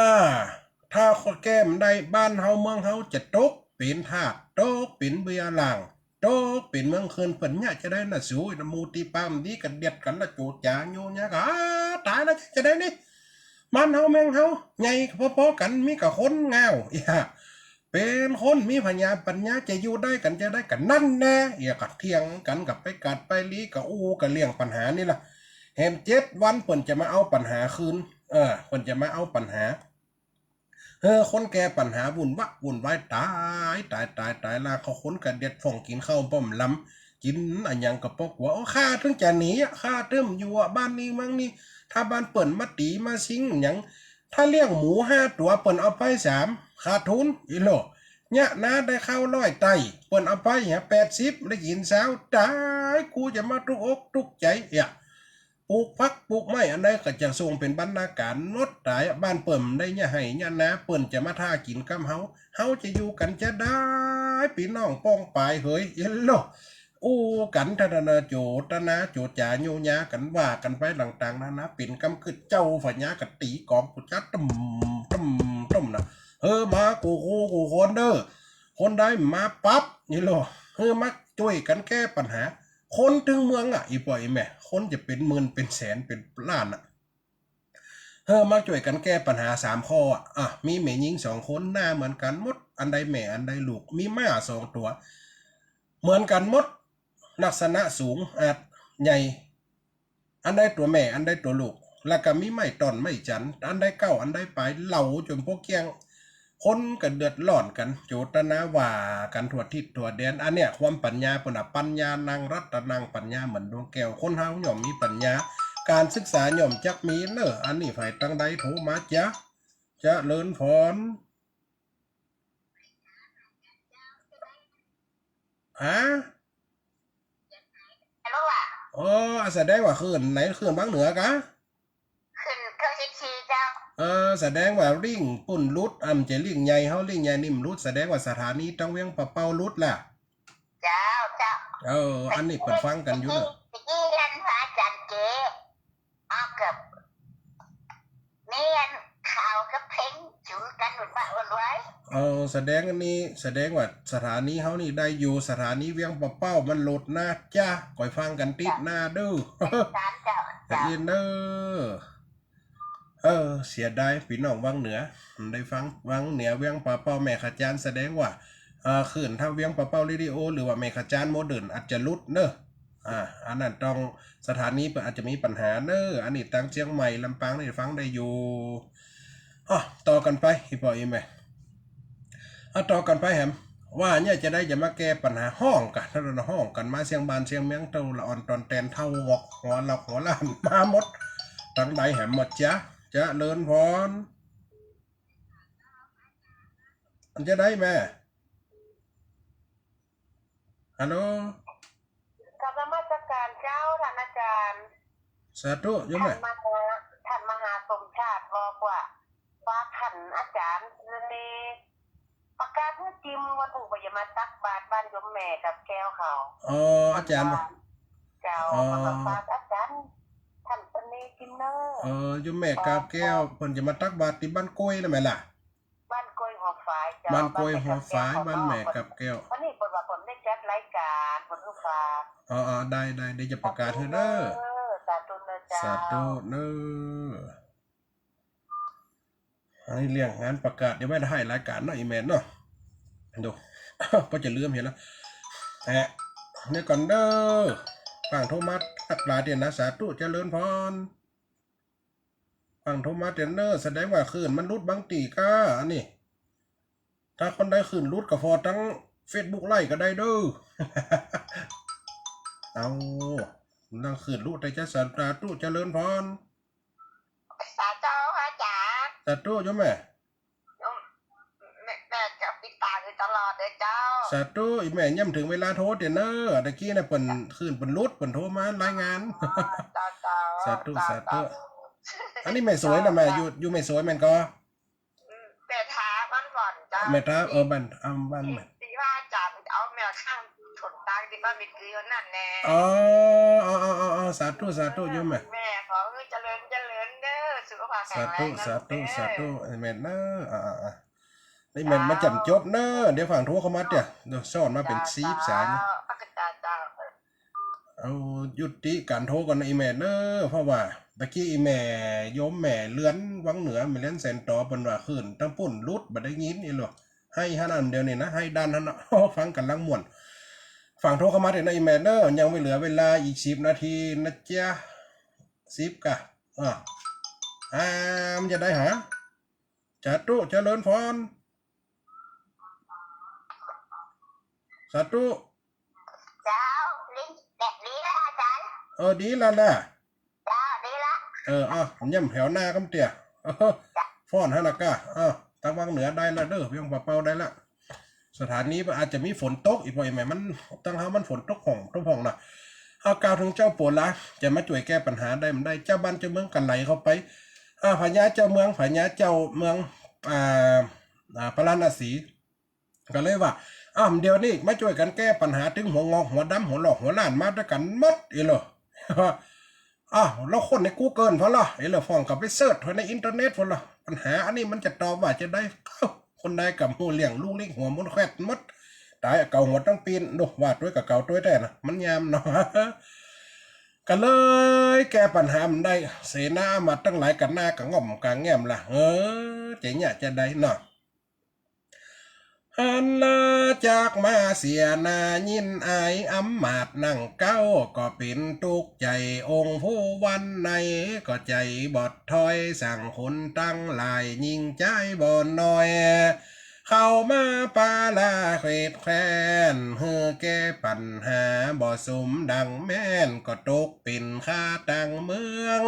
Speaker 1: ถ้าแก้มได้บ้านเฮาเมืองเฮาจะตกเป็นทาสตกเป็นเบียร์หลังโตเป็นเมืองคืนเปิ่นเนี่ยจะได้น่ะสู้นะมูตีปามดีกันเด็ดกันละโจจาโยเนี่ยก็ตายแล้วจะได้นี่บ้านเฮาเมืองเฮาใหญ่พอๆกันมีกับคนเงาเป็นคนมีปัญญาจะอยู่ได้กันจะได้กันนั่นแน่กัดเทียงกันกับไปกัดไปลีกับกับเลี่ยงปัญหานี่ล่ะแหม7 วันเปิ่นจะมาเอาปัญหาคืนเปิ่นจะมาเอาปัญหาคนแก่ปัญหาวุ่นวายตายลาเขาคนกันเด็ดฟ่องกินข้าวป้อมลำกินอันยังกับปอกว่าข้าถึงจะหนีข้าเติมอยู่บ้านนี้มั้งนี่ถ้าบ้านเปิ่นมาตีมาซิงอย่างถ้าเลี้ยงหมู5 ตัวเปิ่นเอาไป3ขาดทุนอีโลเนี่ยนะได้ข้าว100 ไตเปิ่นเอาไป80ได้กินเช้าตายกูจะมาทุกอกทุกใจปลูกพักปลูกไม้อันใดก็จะส่งเป็นบรรณาการนดตายบ้านเปิ่มได้เนี่ยให้เนี่ยนะเปิ่นจะมาท่ากินกับเฮาจะอยู่กันจะได้พี่น้องป้องปายเฮ้ยเย็นโล อู้กันทนาโจตนาโจจ่าโยญากันว่ากันไปต่างๆนะปิ่นกำคือเจ้าฝญากะตีกองกูจัดต้มนะมากูคนเด้อคนได้มาปั๊บนี่หรอมาช่วยกันแก้ปัญหาคนถึงเมืองอีปล่อยแม่คนจะเป็นหมื่นเป็นแสนเป็นล้านมาช่วยกันแก้ปัญหา3 ข้อมีแม่หญิง2 คนหน้าเหมือนกันหมดอันใดแม่อันใดลูกมีม้า2 ตัวเหมือนกันหมดลักษณะสูงใหญ่อันใดตัวแม่อันใดตัวลูกแล้วก็มีไม้ตอนไม้จันอันใดเก้าอันใดปลายเหล่าจนพวกเกียงคนกันเดือดร้อนกันโจตนาว่ากันทั่วทิศทั่วแดนอันเนี้ยความปัญญาปนปัญญานางรัตนางปัญญาเหมือนดวงแก้วคนเฮาย่อมมีปัญญาการศึกษาย่อมจักมีเนอะอันนี้ฝ่ายตั้งใดโทรมาจะเลินพรแสดงว่าขึ้นไหนขึ้นบางเหนือกะ
Speaker 2: ขึ้นเครื่องชี้เจ้า
Speaker 1: แสดงว่าริ่งปุ่นรุดจะริ่งใหญ่เฮาริ่งใหญ่นิ่มรุดแสดงว่าสถานีต้องเวียงปะเป้ารุดล่ะ
Speaker 2: เจ้า
Speaker 1: อันนี้เปิดฟังกันอยู่เนอะ
Speaker 2: ตะกี้รันพระจันเจเกือบเนียนข่าวกับเพลงจูกันหนุนบ้าวันไว้
Speaker 1: แสดงอันนี้แสดงว่าสถานีเฮานี่ได้อยู่สถานีเวียงปะเป้ามันโหลดนะจ้าก่อยฟังกันติดหน้าเด้อแต่ยินเด้อเสียดายพี่น้องวังเหนือได้ฟังวังเหนือเวียงปะเป้าแม่ขจารแสดงว่าขึ้นถ้าเวียงปะเป้าเรดิโอหรือว่าแม่ขจารโมเดิร์นอาจจะลุดเนอะอันนั้นต้องสถานีอาจจะมีปัญหาเนอะอันนี้ตั้งเชียงใหม่ลำปางได้ฟังได้อยู่ต่อกันไปอีปอยแม่ต่อกันไปแฮมว่าเนี่ยจะมาแก้ปัญหาห้องกันถ้าเราห้องกันมาเสียงบานเสียงเมียงเต้าละอ่อนตอนแตนเท่าหอกหัวเราหัวล้านมาหมดตั้งใดแฮมหมดจะเลินพรอันจะได้แม่ฮัลโหล
Speaker 2: กับนมัสการเจ้าท่านอาจารย์
Speaker 1: สาธุยมแม่
Speaker 2: ท่านมหาสมชาติบอกว่าท่านอาจารย์ในประกาศให้จิมวันถูกไปยมาตักบาตรบ้านยมแม่กับแก้วเขา
Speaker 1: อาจารย์
Speaker 2: เจ้ามาฝากอาจารย์ท่านเป็นนี่จิมเนอร์
Speaker 1: ยมแม่กับแก้วเพิ่นจะมาตักบาตรที่บ้านกล้วยนะแม่ล่ะ
Speaker 2: บ้านกล้วยหัวฝาย
Speaker 1: บ้านกล้วยหัวฝายบ้านแม่กับแก้ว
Speaker 2: วันนี้เปิดว่าผมได้จัดรายการผลลูกฟ้า
Speaker 1: ได้จะประกาศให้เด้อ
Speaker 2: สาธุเนอเจ้า
Speaker 1: สาธุเนออันนี้เรื่องงานประกาศเดี๋ยวไม่ได้ให้รายการเนาะอีเมลเนาะดูก็จะลืมเห็นแล้วเนี่ยก่อนเด้อฟังโทมัสทักหลายเดือนนะสาธุเจริญพรฟังโทมัสเดือนเด้อแสดงว่าคืนมันรุดบางตีก้าอันนี้ถ้าคนได้คืนรุดกับฟอทั้ง Facebook ไล่ก็ได้เด้อเอานั่งคืนรุดได้จะสาธุเจริญพร
Speaker 2: สาธุอาจารย์
Speaker 1: สาธุยมแม่
Speaker 2: จะปิดตาอยู่ตลอดเลยเจ้า
Speaker 1: สาธุอีแม่ย่ำถึงเวลาโทรเดี๋ยวเนอะตะกี้น่ะเปิ่นคืนเปิ่นรุดเปิ่นโทรมารายงานสาธุอันนี้ไม่สวยนะแม่อยู่ไม่สวยแม่ก็
Speaker 2: แม่ท้ามันก่อนจ้า
Speaker 1: แม่ท้าบ้านแม่
Speaker 2: ตีว่าจับเอาแมวข้างถนตายที่บ้านมีเกลือนั่นแน่
Speaker 1: สาธุโยมแ
Speaker 2: ม่ขอให้เจริญเด้อสุขภาพแข็งแรง
Speaker 1: สาธุแม่เนอะนี่แม่มาจำจบเนอะเดี๋ยวฝั่งโทรเข้ามาเดี๋ยวสอนมาเป็นซีบสายเอายุติการโทรกันอีเมลเนอะเพราะว่าตะกี้อีแม่โยมแม่เลื่อนวังเหนือไม่เลื่อนเซนต่อเป็นว่าขึ้นตั้งปุ่นรุดบัดได้ยินอีหรอให้ฮันนั่นเดียวนี่นะให้ดันฮันนะฟังกันลังม่วนฝั่งโทรเข้ามาถึงในอีเมลเนอะยังไม่เหลือเวลาอีก10 นาทีนะจ๊ะ10กะมันจะได้หาจัตุเจริญพรสาธุ
Speaker 2: เจ้าลิ้นแบบนี้ละอาจารย์
Speaker 1: ดีแล้วนะ
Speaker 2: เจ้าดีละ
Speaker 1: ย่ำแถวหน้ากำเตี่ยฟ้อนฮะนะก้าทางวังเหนือได้ละเด้อเพียงปะเป้าได้ละสถานีอาจจะมีฝนตกอีกบ่อยไหมมันตั้งเฮามันฝนตกห้องนะเอากล่าวถึงเจ้าปวดละจะมาช่วยแก้ปัญหาได้มันได้เจ้าบ้านเจ้าเมืองกันไหลเข้าไปพญาเจ้าเมืองพญาเจ้าเมืองปราณสีก็เลยว่า เดี๋ยวนี้มาช่วยกันแก้ปัญหาถึงหัวงอกหัวดำหัวหลอกหัวล้านมาด้วยกันหมดอีเหรอ แล้วคนใน Google พอละไอ้เหรอฟ้องกับไปเสิร์ชไว้ในอินเทอร์เน็ตพอละปัญหาอันนี้มันจะตอบว่าจะได้คนใดกับหูเลี้ยงลูกเลี้ยงหัวมุดแควดมดตายเก่าหัวตั้งปีนดูวาดด้วยกับเก่าด้วยแต่นะมันยามเนาะ ก็เลยแก้ปัญหามันได้เสนามาตั้งหลายกันหน้ากับง่อมกลางแง้มล่ะเจ๋งเนี่ยจะได้เนาะฮันลาจากมาเสียนายินอายอำมาดนั่งเก้าก็เป็นตุกใจองค์ผู้วันในก็ใจบอดถอยสั่งคนตั้งหลายยิงใจบ่นน้อย เข้ามาปาลาเขตแคลนเฮือแก้ปัญหาบ่สมดังแม่นก็ตกเป็นค่าตังเมือง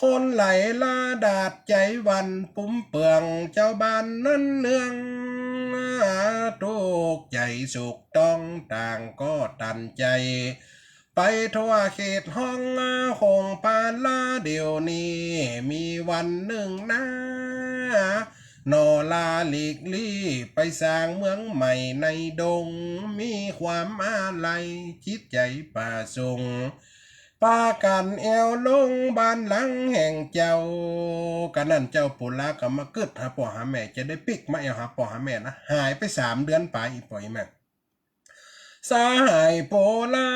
Speaker 1: คนไหลลาดาดใจวันปุ่มเปืองเจ้าบ้านนั้นเนืองทุกใจสุขต้องต่างก็ตันใจ ไปทั่วเขตห้องคงปานลาเดี๋ยวนี้มีวันหนึ่งนะนอลาหลีกลี่ไปสร้างเมืองใหม่ในดงมีความอาลัยจิตใจป่าทรงปากันแอวลงบ้านหลังแห่งเจ้ากันนั่นเจ้าปุลากรรมกึดหาพ่อหาแม่จะได้ปิกมาเอาหาพ่อหาแม่นะหายไป3 เดือนไปอีปล่อยแม่สหายโปลา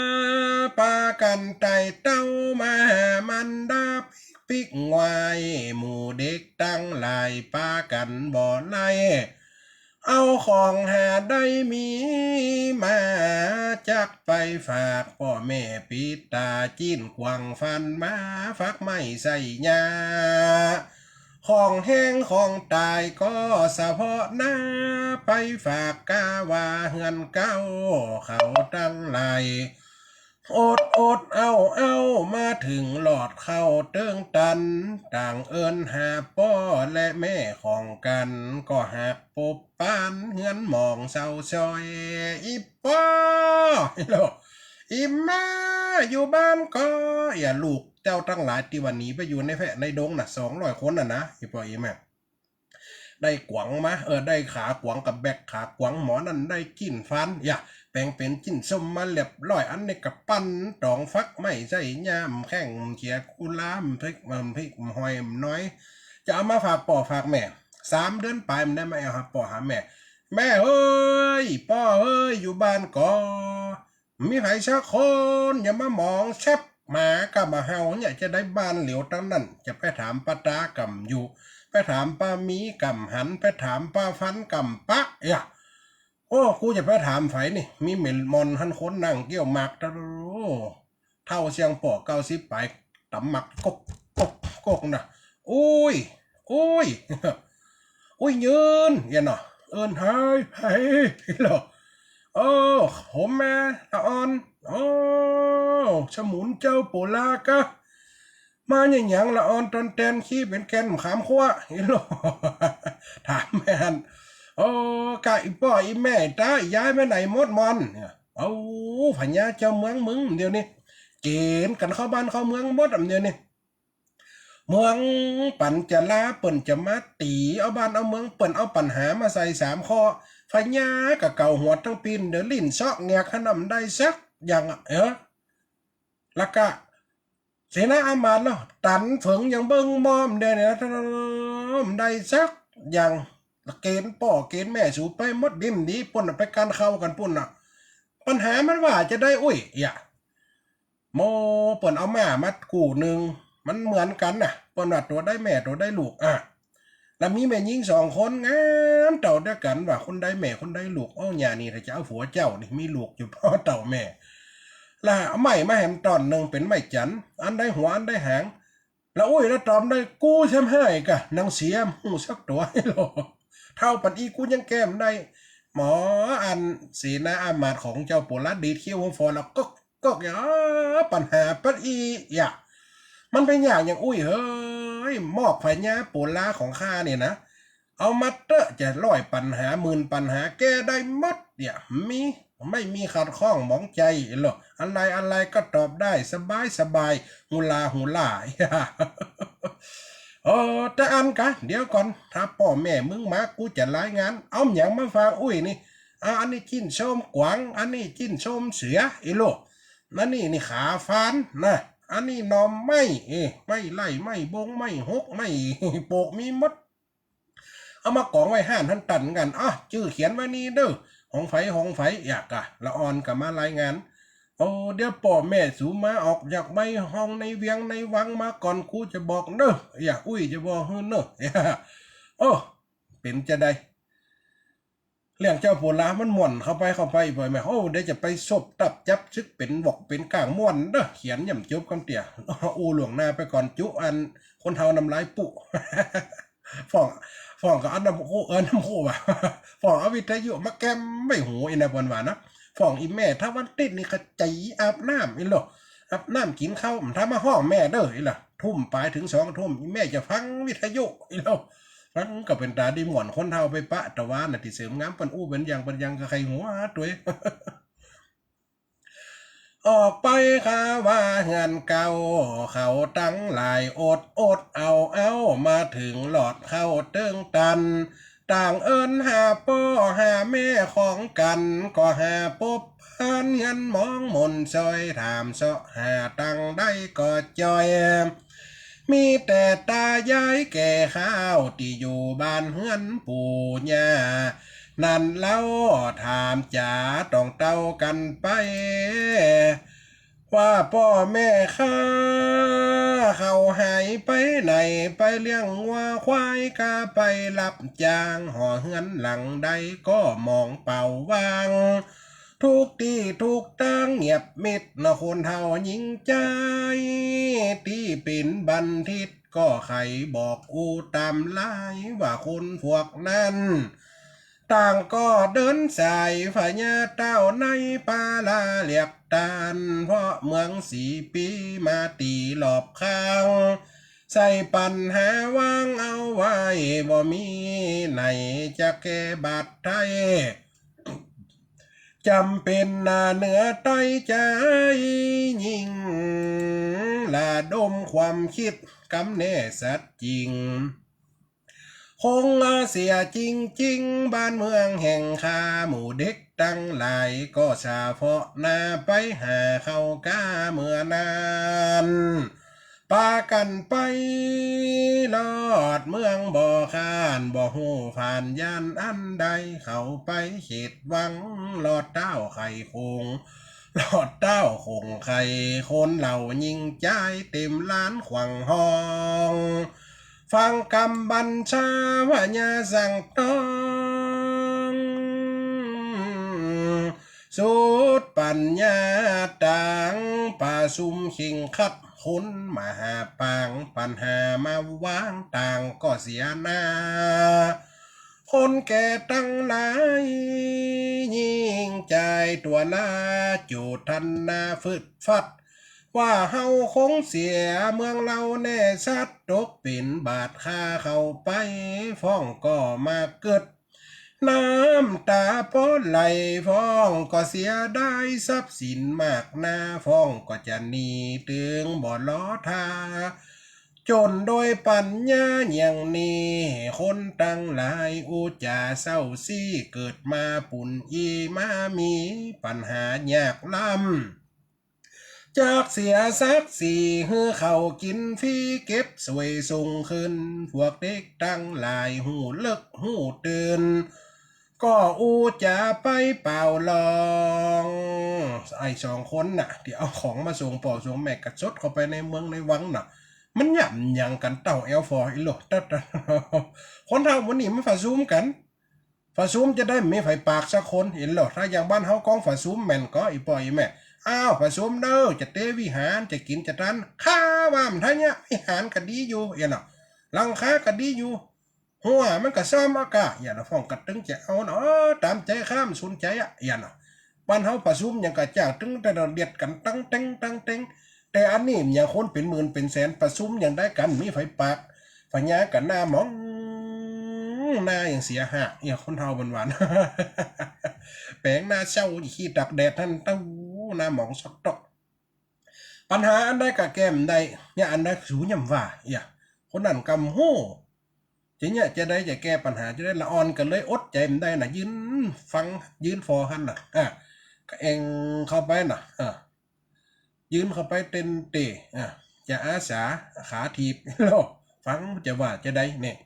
Speaker 1: ปากันไต่เต้ามาหามันดาปิกงวายหมู่เด็กตั้งหลายปากันบ่อไล่เอาของหาได้มีมาจักไปฝากพ่อแม่ปิดตาจิ้นกวางฟันมาฟักไม่ใส่ยาของแห้งของตายก็สะเพาะหน้าไปฝากกาวาเฮือนเก้าเขาตั้งหลายอดเอามาถึงหลอดเข้าเติ้งตันต่างเอินหาป้อและแม่ของกันก็หักปบปานเฮือนมองเศร้าซอยอีป้อโลอีมาอยู่บ้านก็อย่าลูกเจ้าทั้งหลายที่วันนี้ไปอยู่ในแพะในดงน่ะ200 คนน่ะนะอีป้ออีแม่ได้กวางมาได้ขากวางกับแบกขากวางหมอนั่นได้กินฟันอย่าแปลงเป็นจิ้นส้มมาเรียบร้อยอันนี้กับปั้นตองฟักไม่ใส่ย่ามแข้งเขียกุลามพริกหอยน้อย จะเอามาฝากป่อฝากแม่3 เดือนไปมันได้ไหมเอาครับป่อหาแม่แม่เฮ้ยป่อเฮ้ยอยู่บ้านก็มีไผสักคนอย่ามามองแซบหมากับมาเฮาเนี่ยจะได้บ้านเหลียวตั้งนั้นจะไปถามป้าตากำอยู่ไปถามป้ามีกำหันไปถามป้าฟันกำปะโอ้กูจะไปถามไผนี่มีเหม็นมอนหันคนนั่งเกี่ยวหมากตะเท่าเสียงป่อ90ไปตำหมักกกนะอุ้ยยืนอย่าหน่อเอินหายเหรอผมแม่ตาอ่อนสมุนเจ้าโปลากะมาอย่างละอ่อนตอนแตนขี้เป็นแกนขามขั้วเหรอถามแม่นกะอีป้ออีแม่ตาย้ายไปไหนหมดมอนผัญญาเจ้าเมืองมึงเดี๋ยวนี้เกณฑ์กันเข้าบ้านเข้าเมืองหมดเดี๋ยวนี้เมืองปันจะลาเปิ่นจะมาตีเอาบ้านเอาเมืองเปิ่นเอาปัญหามาใส่3 ข้อพญากับเก่าหัวทั้งปีนเดลิ้นซอกแงกขนำได้สักอย่างแล้วก็เสนาอามาตย์เนาะตันเฝิงอย่างเบิ้งมอมเดเนี่ยได้สักอย่างเกณฑ์ป่อเกณฑ์แม่สูไปมดดิ่มดีปุ่นไปการเข้ากันปุ่นปัญหามันว่าจะได้โมเปิ่นเอามากูหนึ่งมันเหมือนกันน่ะปนว่าตัวได้แม่ตัวได้ลูกแล้วมีแม่ยิง2 คนงามเต่าด้วยกันว่าคนได้แม่คนได้ลูกอย่านี่ถ้าจะเอาผัวเจ้านี่มีลูกอยู่พ่อเต่าแม่แล้วเอาไม้มาแหมตอนหนึ่งเป็นไม้จันอันได้หัวอันได้หางแล้วแล้วตอมได้กูใช่ไหมกะนางเสียมหูสักตัวให้หรอเท่าปันอีกูยังแก้มได้หมออันเสนาอามาตย์ของเจ้าโปลัดดีเที่ยวหัวฟอแล้วก็ปัญหาปันอีมันเป็นอย่างเฮ้ยมอกไฟญาโปลาของข้าเนี่ยนะเอามาเตอะจะ100 ปัญหา10,000 ปัญหาแก้ได้หมดไม่มีขัดข้องหมองใจหรอกอะไรก็ตอบได้สบายหูลาแต่อันกะเดี๋ยวก่อนถ้าพ่อแม่มึงมากูจะรายงานเอาอย่างมาฝากนี่ อันนี้จิ้นชมกวางอันนี้จิ้นชมเสืออีโลนั่นนี่ขาฟานนะอันนี้นอมไม่ไล่ไม่บงไม่หกไม่โปกมีมดเอามากองไว้ห้านท่านตันกันชื่อเขียนไว้นี่เด้อของไฟอยากอะละออนกับมารายงานโอ้เดี๋ยวพ่อแม่สูมาออกจากใบห้องในเวียงในวังมาก่อนครูจะบอกเด้ออย่าอุ้ยจะบอกเฮ้อเด้อโอ้เป็นจะได้เรื่องเจ้าโพลามันม่วนเข้าไปบ่อยแม่เดี๋ยวจะไปซบตับจับซึกเป็นบอกเป็นกลางม่วนเด้อเขียนย่ำจบคำเตี่ยอูหลวงหน้าไปก่อนจุอันคนเฮานำลายปุฟ้องกับอันน้ำโคน้ำโคว่ะฟ้องเอาวิทยุมาแก้มไม่หูอินะวันวานะฟ้องอีแม่ถ้าวันติดนี่ขใจอาบน้ำอีหรออาบน้ำกินข้าวถ้ามาห้องแม่เด้ออีหล่ะทุ่มปลายถึง2 ทุ่มอีแม่จะฟังวิทยุอีหรอฟังก็เป็นตาดีหม่วนคนเฮาไปปะตะวานน่ะที่เสริมงามปันอู้เป็นยังก็ใครหัวตัวออกไปข้าว่าเฮือนเก่าเขาตั้งหลายอดเอามาถึงหลอดเข้าเติ้งตันต่างเอิญหาพ่อหาแม่ของกันก็หาปบผ่านเงินมองมนซอยถามเสาะหาตังได้ก็จอยมีแต่ตายายแก่ข้าวที่อยู่บ้านเฮือนปู่ย่านั่นเล่าถามจ๋าต้องเต้ากันไปว่าพ่อแม่ข้าเขาหายไปไหนไปเลี้ยงวัวควายกาไปรับจ้างห่อเฮือนหลังใดก็มองเป่าวางทุกที่ทุกตั้งเงียบมิดนะคนเฮายิงใจที่เป็นบันทิตก็ใครบอกอูตามไล่ว่าคนพวกนั้นต่างก็เดินสายพญาเต้าในปาลาเรียกตานเพราะเมือง4 ปีมาตีหลอบข้างใส่ปัญหาวางเอาไว้บ่มีไหนจะแก้บาดไทยจำเป็นเหนือใต้ใจยิ่งละดมความคิดกำแน่สัตจริงคงเสียจริงบ้านเมืองแห่งข้าหมู่เด็กตั้งหลายก็ชาเพาะหน้าไปหาเข้ากาเมื่อนานปากันไปลอดเมืองบ่อคานบ่หูผ่านยานอันใดเข้าไปเขตวังลอดเต้าไข่คงลอดเต้าคงไข่คนเหล่ายิงใจเต็มล้านขวังห้องฟังคำบัญชาว่าอย่าสั่งต้องสุดปัญญาต่างป่าซุ่มขิงคัดคนมาหาปางปัญหามาวางต่างก็เสียหน้าคนแก่ตั้งหลายยิ่งใจตัวลาจูดทันนาฟึดฟัดว่าเฮาคงเสียเมืองเราแน่ชัดตกเป็นบาทค่าเข้าไปฟ้องก็มาเกิดน้ำตาป้อนไหลฟ้องก็เสียได้ทรัพย์สินมากหน้าฟ้องก็จะหนีตึงบ่ล้อทาจนโดยปัญญาอย่างนี้คนตั้งหลายอุจาเศร้าซี่เกิดมาปุ่นอีมามีปัญหายากล้ำจากเสียสักสี่ฮือเขากินฟรีเก็บสวยส่งขึ้นพวกเด็กตั้งหลายหูเลิกหูตื่นก็อูจะไปเป่าลองไอ้2 คนน่ะที่เอาของมาส่งพ่อส่งแม่กระชดเข้าไปในเมืองในวังน่ะมันหย่ำยังกันเต่าเอลฟอร์อีโลตัดคนเท่าวันนี้มันฝาซูมกันฝาซูมจะได้ไม่ไฟปากสักคนเห็นหรอถ้าอย่างบ้านเฮากองฝาซูมแม่นก็อีปล่อยแม่ฝาซูมเด้อจะเตวิหารจะกินจะทันข้าว่ามันท่าเนี้ยวิหารก็ดีอยู่เนาะลังค้าก็ดีอยู่หัวมันก็ซ้อมอากาศนะฟ้องกัดตึงจะเอาเนาะตามใจข้ามสุนใจเนาะบ้านเฮาฝาซูมยังกะจ้างตึงแต่เดียดกันตั้งเต็งแต่อันนี้อย่างคนเป็นหมื่นเป็นแสนประชุมอย่างได้กันมีไฟปากไฟยากันหน้ามองหน้าอย่างเสียหะคนเท่าหวานแปลงหน้าเศร้าขี้ดักแดดท่านเต้าหน้าหมองสักตอกปัญหาอันได้กะแก้มได้เนี่ยอันได้สูญำว่าคนนั้นกำโหจะเนี่ยจะได้จะแก้ปัญหาจะได้ละอ่อนกันเลยอดใจมันได้น่ะยืน ฟังยืนฟอหันน่ะก็เองเข้าไปน่ะยืนเข้าไปเต้นเตะจะอาสาขาถีบโลฟังจะว่าจะได้เนี่ย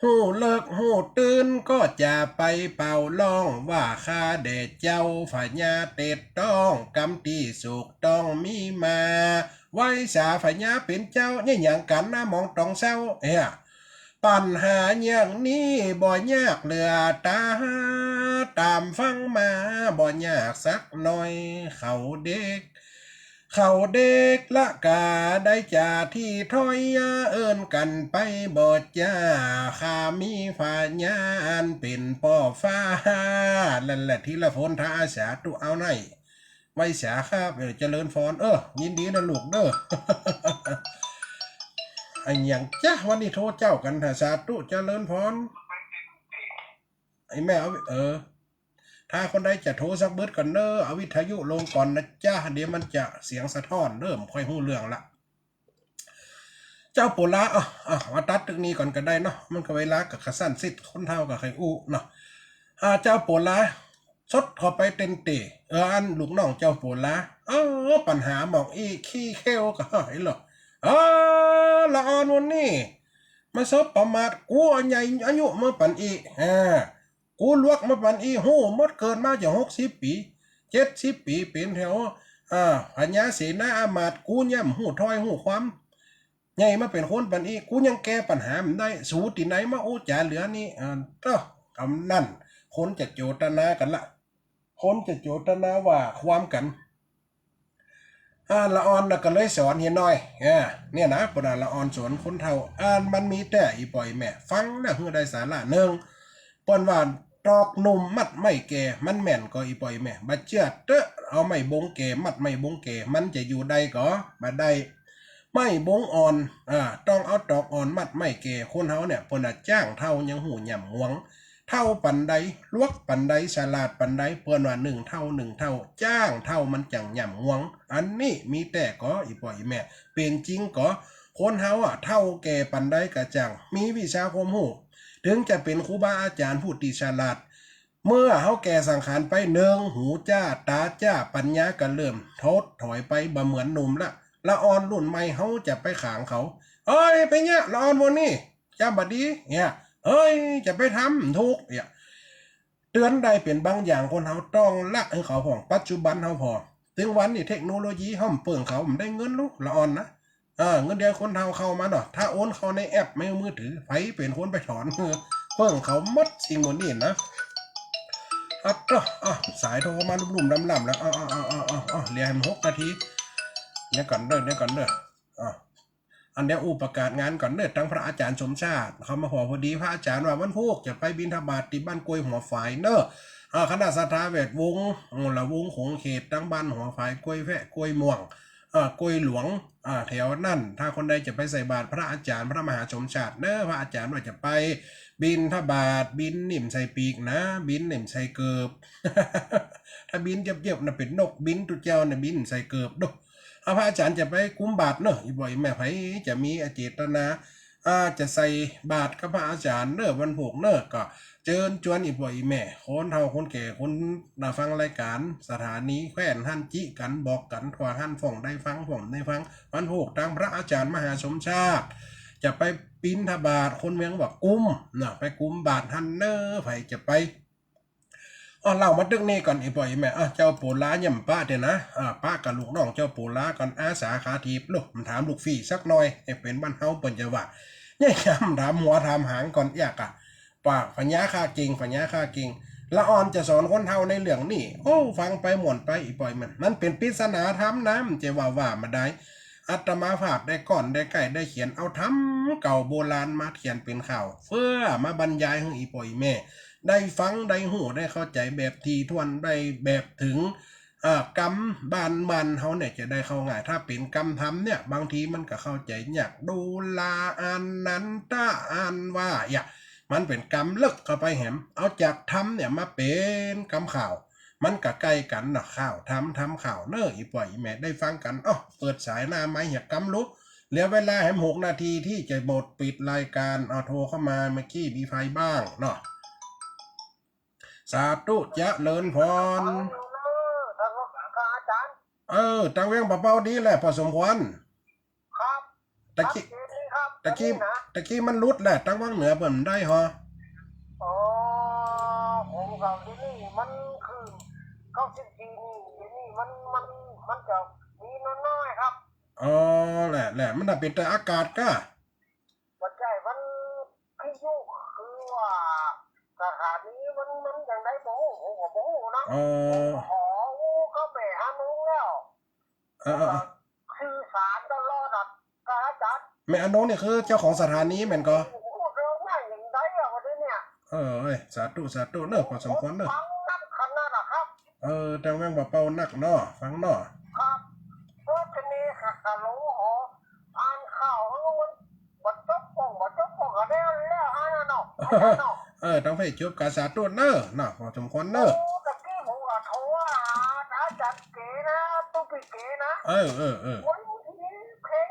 Speaker 1: หูเลิกหูตื่นก็จะไปเป่าล่องว่าข้าเดชเจ้าฝ่ายาเต็ดต้องกำตีสุกต้องมีมาไว้สาฝ่ายาเป็นเจ้าเนี่ยอย่างกันนะมองต้องเศร้าปัญหาอย่างนี้บ่ยากเหลือตาตามฟังมาบ่ยากสักหน่อยเขาเด็กละกาได้จ่าที่ถ้อยเอิ้นกันไปบอดจ้าข้ามีฝ่าญาณเป็นป่อฟ้านั่นแหละที่ละพนท้าอาสาตุเอาไหนไว้สาครับเจริญฟอนยินดีนะลูกเด้อ ไอ้ยังจ้าวันนี้โทรเจ้ากันถ้าสาตุเจริญพรไอ้แม่ถ้าคนใดจะโทรสักเบิดก่อนเด้อเอาวิทยุลงก่อนนะจ้าเดี๋ยวมันจะเสียงสะท้อนเริ่มค่อยหู้เรื่องละเจ้าโปละมาตัดตึกนี้ก่อนก็ได้เนาะมันก็เวลากับขสั้นสิทธิ์คนเท่ากับใครอู้เนาะเจ้าโปละสดเข้าไปเต็นเตะอันลูกน้องเจ้าโปละปัญหาหมอกอีขี้เขี้ยวก็หายหรอกละออนวันนี้มาซบประมาทกูใหญ่อายุเมื่อปันอีกูลวกมาปันอีโหมดเกินมาจาก60 ปี70 ปีเป็นแถวพญาเสนาอามาตย์กูย่ำหูถ้อยหูความใหญ่มาเป็นคนปันอีกูยังแก้ปัญหามันได้สูติไหนมาโอ้จ่าเหลือนี่กำนั่นคนจะโจทนากันละคนจะโจทนาว่าความกันละออนก็เลยสอนเฮียน้อยเนี่ยนะปนาละออนสอนคนเฒ่ามันมีแต่อีปล่อยแม่ฟังนะเพื่อได้สาระหนึ่งปนว่าตอกหนุ่มมัดไม่แก่มันแม่นก็อีปล่อยแม่บัดเจือเตอะเอาไม่บงแก่มัดไม่บงแก่มันจะอยู่ได้ก็บัดได้ไม่บงอ่อนต้องเอาตอกอ่อนมัดไม่แก่คนเฮาเนี่ยปนจ้างเท่ายังหูหย่ำหวงเท่าปันใดลวกปันใดฉลาดปันใดเปิ้นว่า1 เท่า 1 เท่าจ้างเท่ามันจังหย่ำหวงอันนี้มีแต่ก็อีปล่อยแม่เป็นจริงก็คนเฮาเท่าแก่ปันใดกะจังมีวิชาความรู้ถึงจะเป็นครูบาอาจารย์ผู้ที่ฉลาดเมื่อเฮาแก่สังขารไปเนืองหูจ้าตาจ้าปัญญาก็เริ่มทดถอยไปบ่เหมือนหนุ่มละออนรุ่นใหม่เฮาจะไปขางเขาไปเนี่ยละออนวันนี้จ้าบัดดีเนี่ยจะไปทำทุกเนี่ยเตือนได้เป็นบางอย่างคนเฮาต้องละให้เขาของปัจจุบันเฮาพอถึงวันนี้เทคโนโลยีห้อมเปิ่งเขามันได้เงินลูกละออนนะเงินเดือนคนเฮาเข้ามาเนาะถ้าโอนเข้าในแอปไม่มือถือไผเป็นคนไปถอนเปิ่งเขาหมดสิ่งหมดนี้นะสายโทรมาลุ่มๆลำๆแล้วเรียน6 นาทีเนี่ยก่อนเด้ออันเดียวประกาศงานก่อนเด้อทั้งพระอาจารย์สมชาติเขามาพอดีพระอาจารย์ว่าวันพุธจะไปบิณฑบาตที่บ้านกล้วยหัวฝายเด้อคณะสัทธาเวทวงศ์ละวงของเขตตั้งบ้านหัวฝายกล้วยแพะกล้วยม่วงกล้วยหลวงแถวนั่นถ้าคนใดจะไปใส่บาตรพระอาจารย์พระมหาสมชาติเด้อพระอาจารย์ว่าจะไปบิณฑบาตบินนิ่มใส่ปีกนะบินนิ่มใส่เกิบ ถ้าบินเจ็บๆน่ะเป็นนกบินตุเจ้าน่ะบินใส่เกิบด้วยพระอาจารย์จะไปกุมบาตรเนอะอีบ่อยแม่ไผจะมีเจตนาจะใส่บาตรกับพระอาจารย์เนอะวันพุธเนอะก็เชิญชวนอีบ่อยแม่คนเฒ่าคนแก่คนฟังรายการสถานีแขวนหั่นจิกันบอกกันทั่วหั่นฝ่องได้ฟังผมได้ฟังวันพุธทางพระอาจารย์มหาสมชาติจะไปบิณฑบาตคนเมืองบอกกุมเนอะไปกุมบาตรหั่นเนอะไผจะไปเล่ามาตึกนี้ก่อนอีปล่อยแม่เจ้าโปลาย่ำป้าเถอะนะป้ากับลูกน้องเจ้าโปลาก่อนอาสาขาทีบลูกมันถามลูกฟี่สักหน่อยให้เป็นบ้านเฮาเปิ่นจะว่าเนี่ยยำถามหัวถามหางก่อนอยากปากฝัญญาค่าเก่งละอ่อนจะสอนคนเฮาในเรื่องนี้ฟังไปหม่วนไปอีปล่อยมันเป็นปริศนาธรรมนะจะว่ามาได้อาตมาภาพได้ก่อนได้ใกล้ได้เขียนเอาธรรมเก่าโบราณมาเขียนเป็นข่าวเพื่อมาบรรยายให้อีปล่อยแม่ได้ฟังได้หูได้เข้าใจแบบทีทวนได้แบบถึงกรรมบ้านเฮาเนี่ยจะได้เข้าง่ายถ้าเป็นกรรมทำเนี่ยบางทีมันก็เข้าใจยากดูลาอันนั้นตาอันว่ามันเป็นกรรมเลิกเข้าไปแหมเอาจากทำเนี่ยมาเป็นกรรมข่าวมันก็ใกล้กันนะข่าวทำข่าวเนอะอีปล่อยแม่ได้ฟังกันเปิดสายหน้าไม้เหี่ยกรรมลุกเหลือเวลาแหม6 นาทีที่จะหมดปิดรายการโทรเข้ามาเมื่อกี้มีไฟบ้างเนาะ สาธุเจริญพร
Speaker 2: อาจารย์
Speaker 1: ตังเวียงปะเป้าดีแหละพอสมควร
Speaker 2: ครับ
Speaker 1: ตะกี้ตะกี้มันรุดแหละตั้งว่างเหนือเปิ่นได้ฮะ
Speaker 2: อ๋อผมกับที่นี่มันคือ94นี่มันจะมีน้อยครับ
Speaker 1: อ๋อแหละมันน่ะเป็นแต่อากาศก้า
Speaker 2: ปัจจัยมันคือยุคือว่าสถานีมันอย่างไรบ่ผมก็บ่นะ
Speaker 1: อ๋อ
Speaker 2: ก็แม่ฮานุแล้วคือสารตลอดอ่ะอาจารย์
Speaker 1: แม่อนงนี่คือเจ้าของสถานีแม่นก็
Speaker 2: เรื่องง่ายอย่างไรอ่ะวันนี้เนี่ย
Speaker 1: สาธุเนอะพอสมควรเนอะ
Speaker 2: ฟังนักขนาดอะครับ
Speaker 1: แต่แม่งบ่เป่านักเนาะฟังเนาะ
Speaker 2: ครับทีนี้ค่ะรู้อ่านข่าวมันบ่จบก็ได้แล้วฮะเนาะ
Speaker 1: ต้องให้จบกับสาธุเนอะพอสมควรเนอะ
Speaker 2: ตะกี้ผมก็โทรหาอาจารย์เก๋นะตุ๊กเก๋นะวันนี้เพลง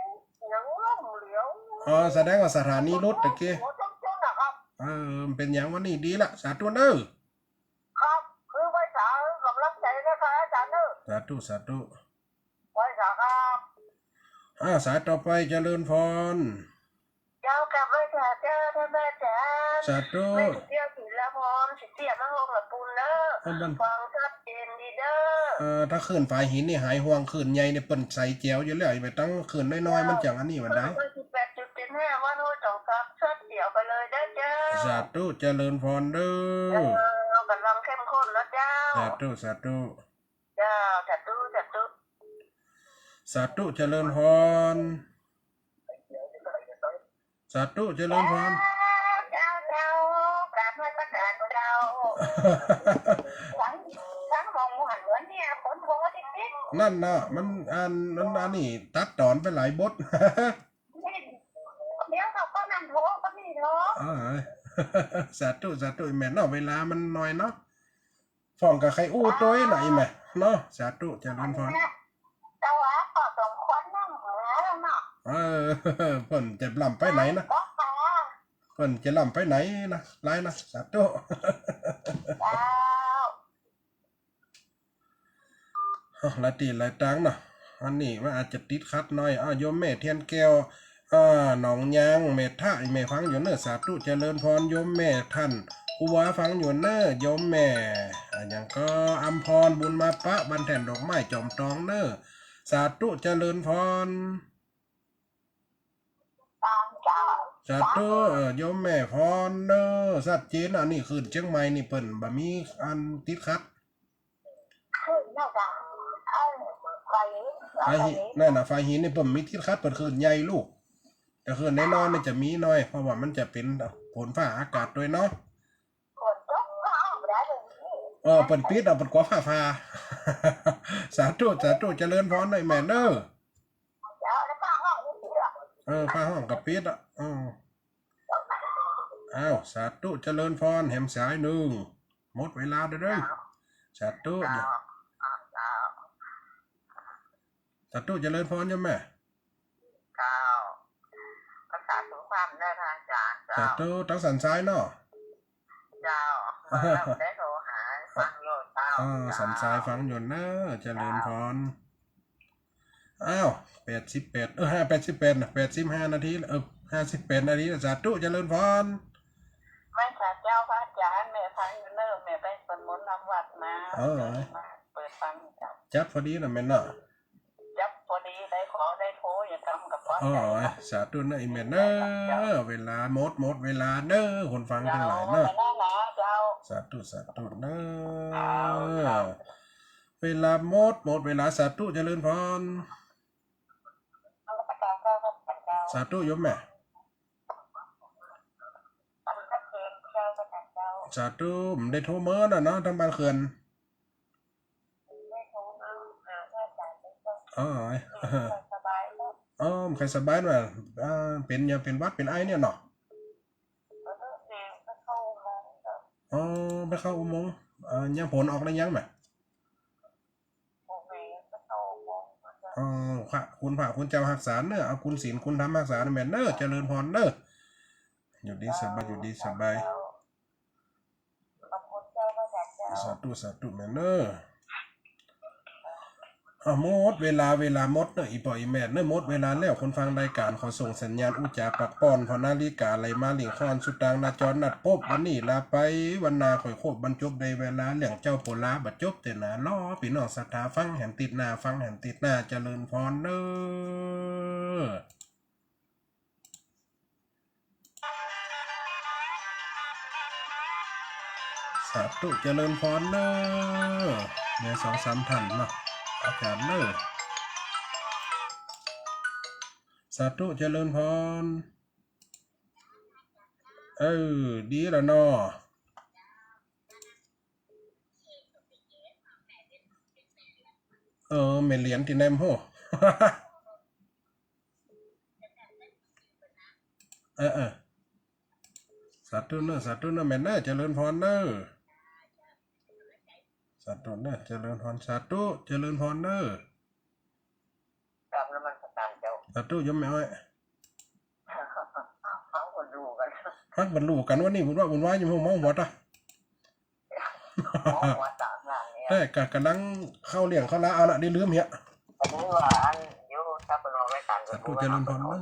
Speaker 2: อย่างล่มเหลียว
Speaker 1: แสดงว่าสถานีรถตะกี้เป็นอย่างวันนี้ดีละสาธุเนอะ
Speaker 2: ครับคือไว้สากำลังใจนะครับอาจารย์เนอะ
Speaker 1: สาธุ
Speaker 2: ไว้สาครับ
Speaker 1: สายต่อไปเจริญพร
Speaker 2: เจ้ากลับไว้สาเจ้าท่านแม่จ๋า
Speaker 1: สาธุ
Speaker 2: ไม่เที่ยวศิลพรสิเสียมาห้องละปูนเนอะฟังชัดเจนดีเด้
Speaker 1: อถ้าขึ้นฝ่ายหินนี่หายห่วงขึ้นใหญ่เนี่ยเปิ้นใส่แจวอยู่แล้วไม่ต้องขึ้นน้อยๆมันจังอันนี้มันได้
Speaker 2: 18.75วันโหจองกับชัดเดี่ยวไปเลยได้เจ้า
Speaker 1: สาธุเจริญพรเด้
Speaker 2: อกำลังเข้มข้นแล้วเจ้า
Speaker 1: สาธุ
Speaker 2: เจ้าสาธุ
Speaker 1: สาธุเจริญพรสาธุเจริญพร
Speaker 2: เจ้าปราบมันประกาศเจ้าทั้งมองหันเหมือนเนี่ยคนโทรติ๊ก
Speaker 1: นั่นนะมันอันนี้ตัดตอนไปหลายบท
Speaker 2: เดี๋ยวเขาก็นั่นโทรก็นี่โทร
Speaker 1: สาธุแม่เนาะเวลามันน้อยเนาะฟ้องกับใครอู้ตัวไหนแม่เนาะสาธุเจริญพร
Speaker 2: แต่ว่าก็สมควรนั่งเหมือนเนาะ
Speaker 1: เพิ่นจะลำไปไหนนะเพิ่นจะลำไปไหนนะไรนะสาธุละตีละตังเนาะอันนี้มันอาจจะติดขัดหน่อยโยมแม่เทียนแก้วหนองยางเมท่าแม่ฟังอยู่เนอะสาธุเจริญพรโยมแม่ท่านผู้ว่าฟังอยู่เนอะโยมแม่อย่างก็อัมพรบุญมาปะบันแท่นดอกไม้จอมตองเนอะสาธุเจริญพรสาธุโยมแม่พรเนอะสัตว์จีนอันนี้ขึ้นเชียงใหม่นี่เปิ่นบะมีอันติดขัดไฟนั่นน่ะไฟหินนี่เปิ่นมีติดขัดเปิ่นขึ้นใหญ่ลูกแต่ขึ้นน้อยๆมันจะมีน้อยเพราะว่ามันจะเป็นฝนฟ้าอากาศด้วยเนาะเปิ่นปิดเปิ่นกว่าฟ้าสาธุเจริญพรหน่อยแม่เนอะฟ้าห้องกับปิดสาธุเจริญพรแหมสายหนึ่งหมดเวลาเด้อสาธุเจริญพรจ้ะแม่
Speaker 2: ภาษาสุภาพได้ทางอาจารย์
Speaker 1: สาธุตั้งสันซ้ายเนาะ
Speaker 2: ได้โทรหาฟังอยู่
Speaker 1: สันซ้ายฟังอยู่นะเจริญพร88 88นะ85 นาที58 นาทีสาธุเจริญพร
Speaker 2: ไม่ค่ะเจ้าพระอาจารย์แม่ฟังอยู่เนิ่มแม่ไปสวดมนต์นำวัดมาเปิดฟัง
Speaker 1: จับพอดีนะแม่เนาะ
Speaker 2: จับพอดีได้ขอได้โทรอย่าทำกับพ่อ
Speaker 1: สาธุนะแม่เนอะเวลาหมดเวลาเนอะคนฟังทั้งหลายเนอะสาธุเนอะเวลาหมดเวลาสาธุเจริญพรสาธุโยมแม่สาธุได้โทรเมื่อน่ะเนาะทางบ้านเขื่อนใครสบายหน่อยเป็นยังเป็นวัดเป็นไอเนี่ยเนาะไปเข้าอุโมงค์ยังผลออกได้ยังไหมคุณพระคุณเจ้าหักษาเนอะเอาคุณศีลคุณธรรมหักษาแม่เนอะเจริญพรเนอะอยู่ดีสบาย สาธุสาธุแม่เนอะหมดเวลามดเนอะอีปออีแม่เนอะหมดเวลาแล้วคนฟังรายการขอส่งสัญญาณอุจจาปักป้อนพอนาฬิกาไหลมาหลิงคอนสุดดังนาจรนัดพบวันนี้ลาไปวันนาข่อยโคบบรรจบในเวลาเรื่องเจ้าโพลาบัดจบแต่นาล้อพี่น้องศรัทธาฟังแห่งติดหน้าฟังแห่งติดหน้าเจริญพรเนอะสาธุเจริญพรเนอะเนี่ย2-3ท่านเนาะอาจารย์เนอะสาธุเจริญพรดีแล้วเนาะแม่เหรียญที่แนมโห สาธุเนอะแม่เนอะเจริญพรเนอะสาธุเนอะเจริญพรสาธุเจริญพรเนอะ
Speaker 2: กับน้ำมันสตาร์เจ้า
Speaker 1: สาธุยมแม่อ้อย
Speaker 2: เขาคนดูกัน
Speaker 1: ฮักบรรลุกันวันนี้บุญว่าอยู่ห้องมองหัวตา
Speaker 2: หัวตามหลังเนี่ย
Speaker 1: แต่กำลังเข้าเลี้ยงเข้าละเอาละได้ลืมเหี้ย
Speaker 2: อันนี้ว่าอันอยู่ถ้าเป็นเราไม่ต่างกั
Speaker 1: สาน ธุเจริญพรเนอะ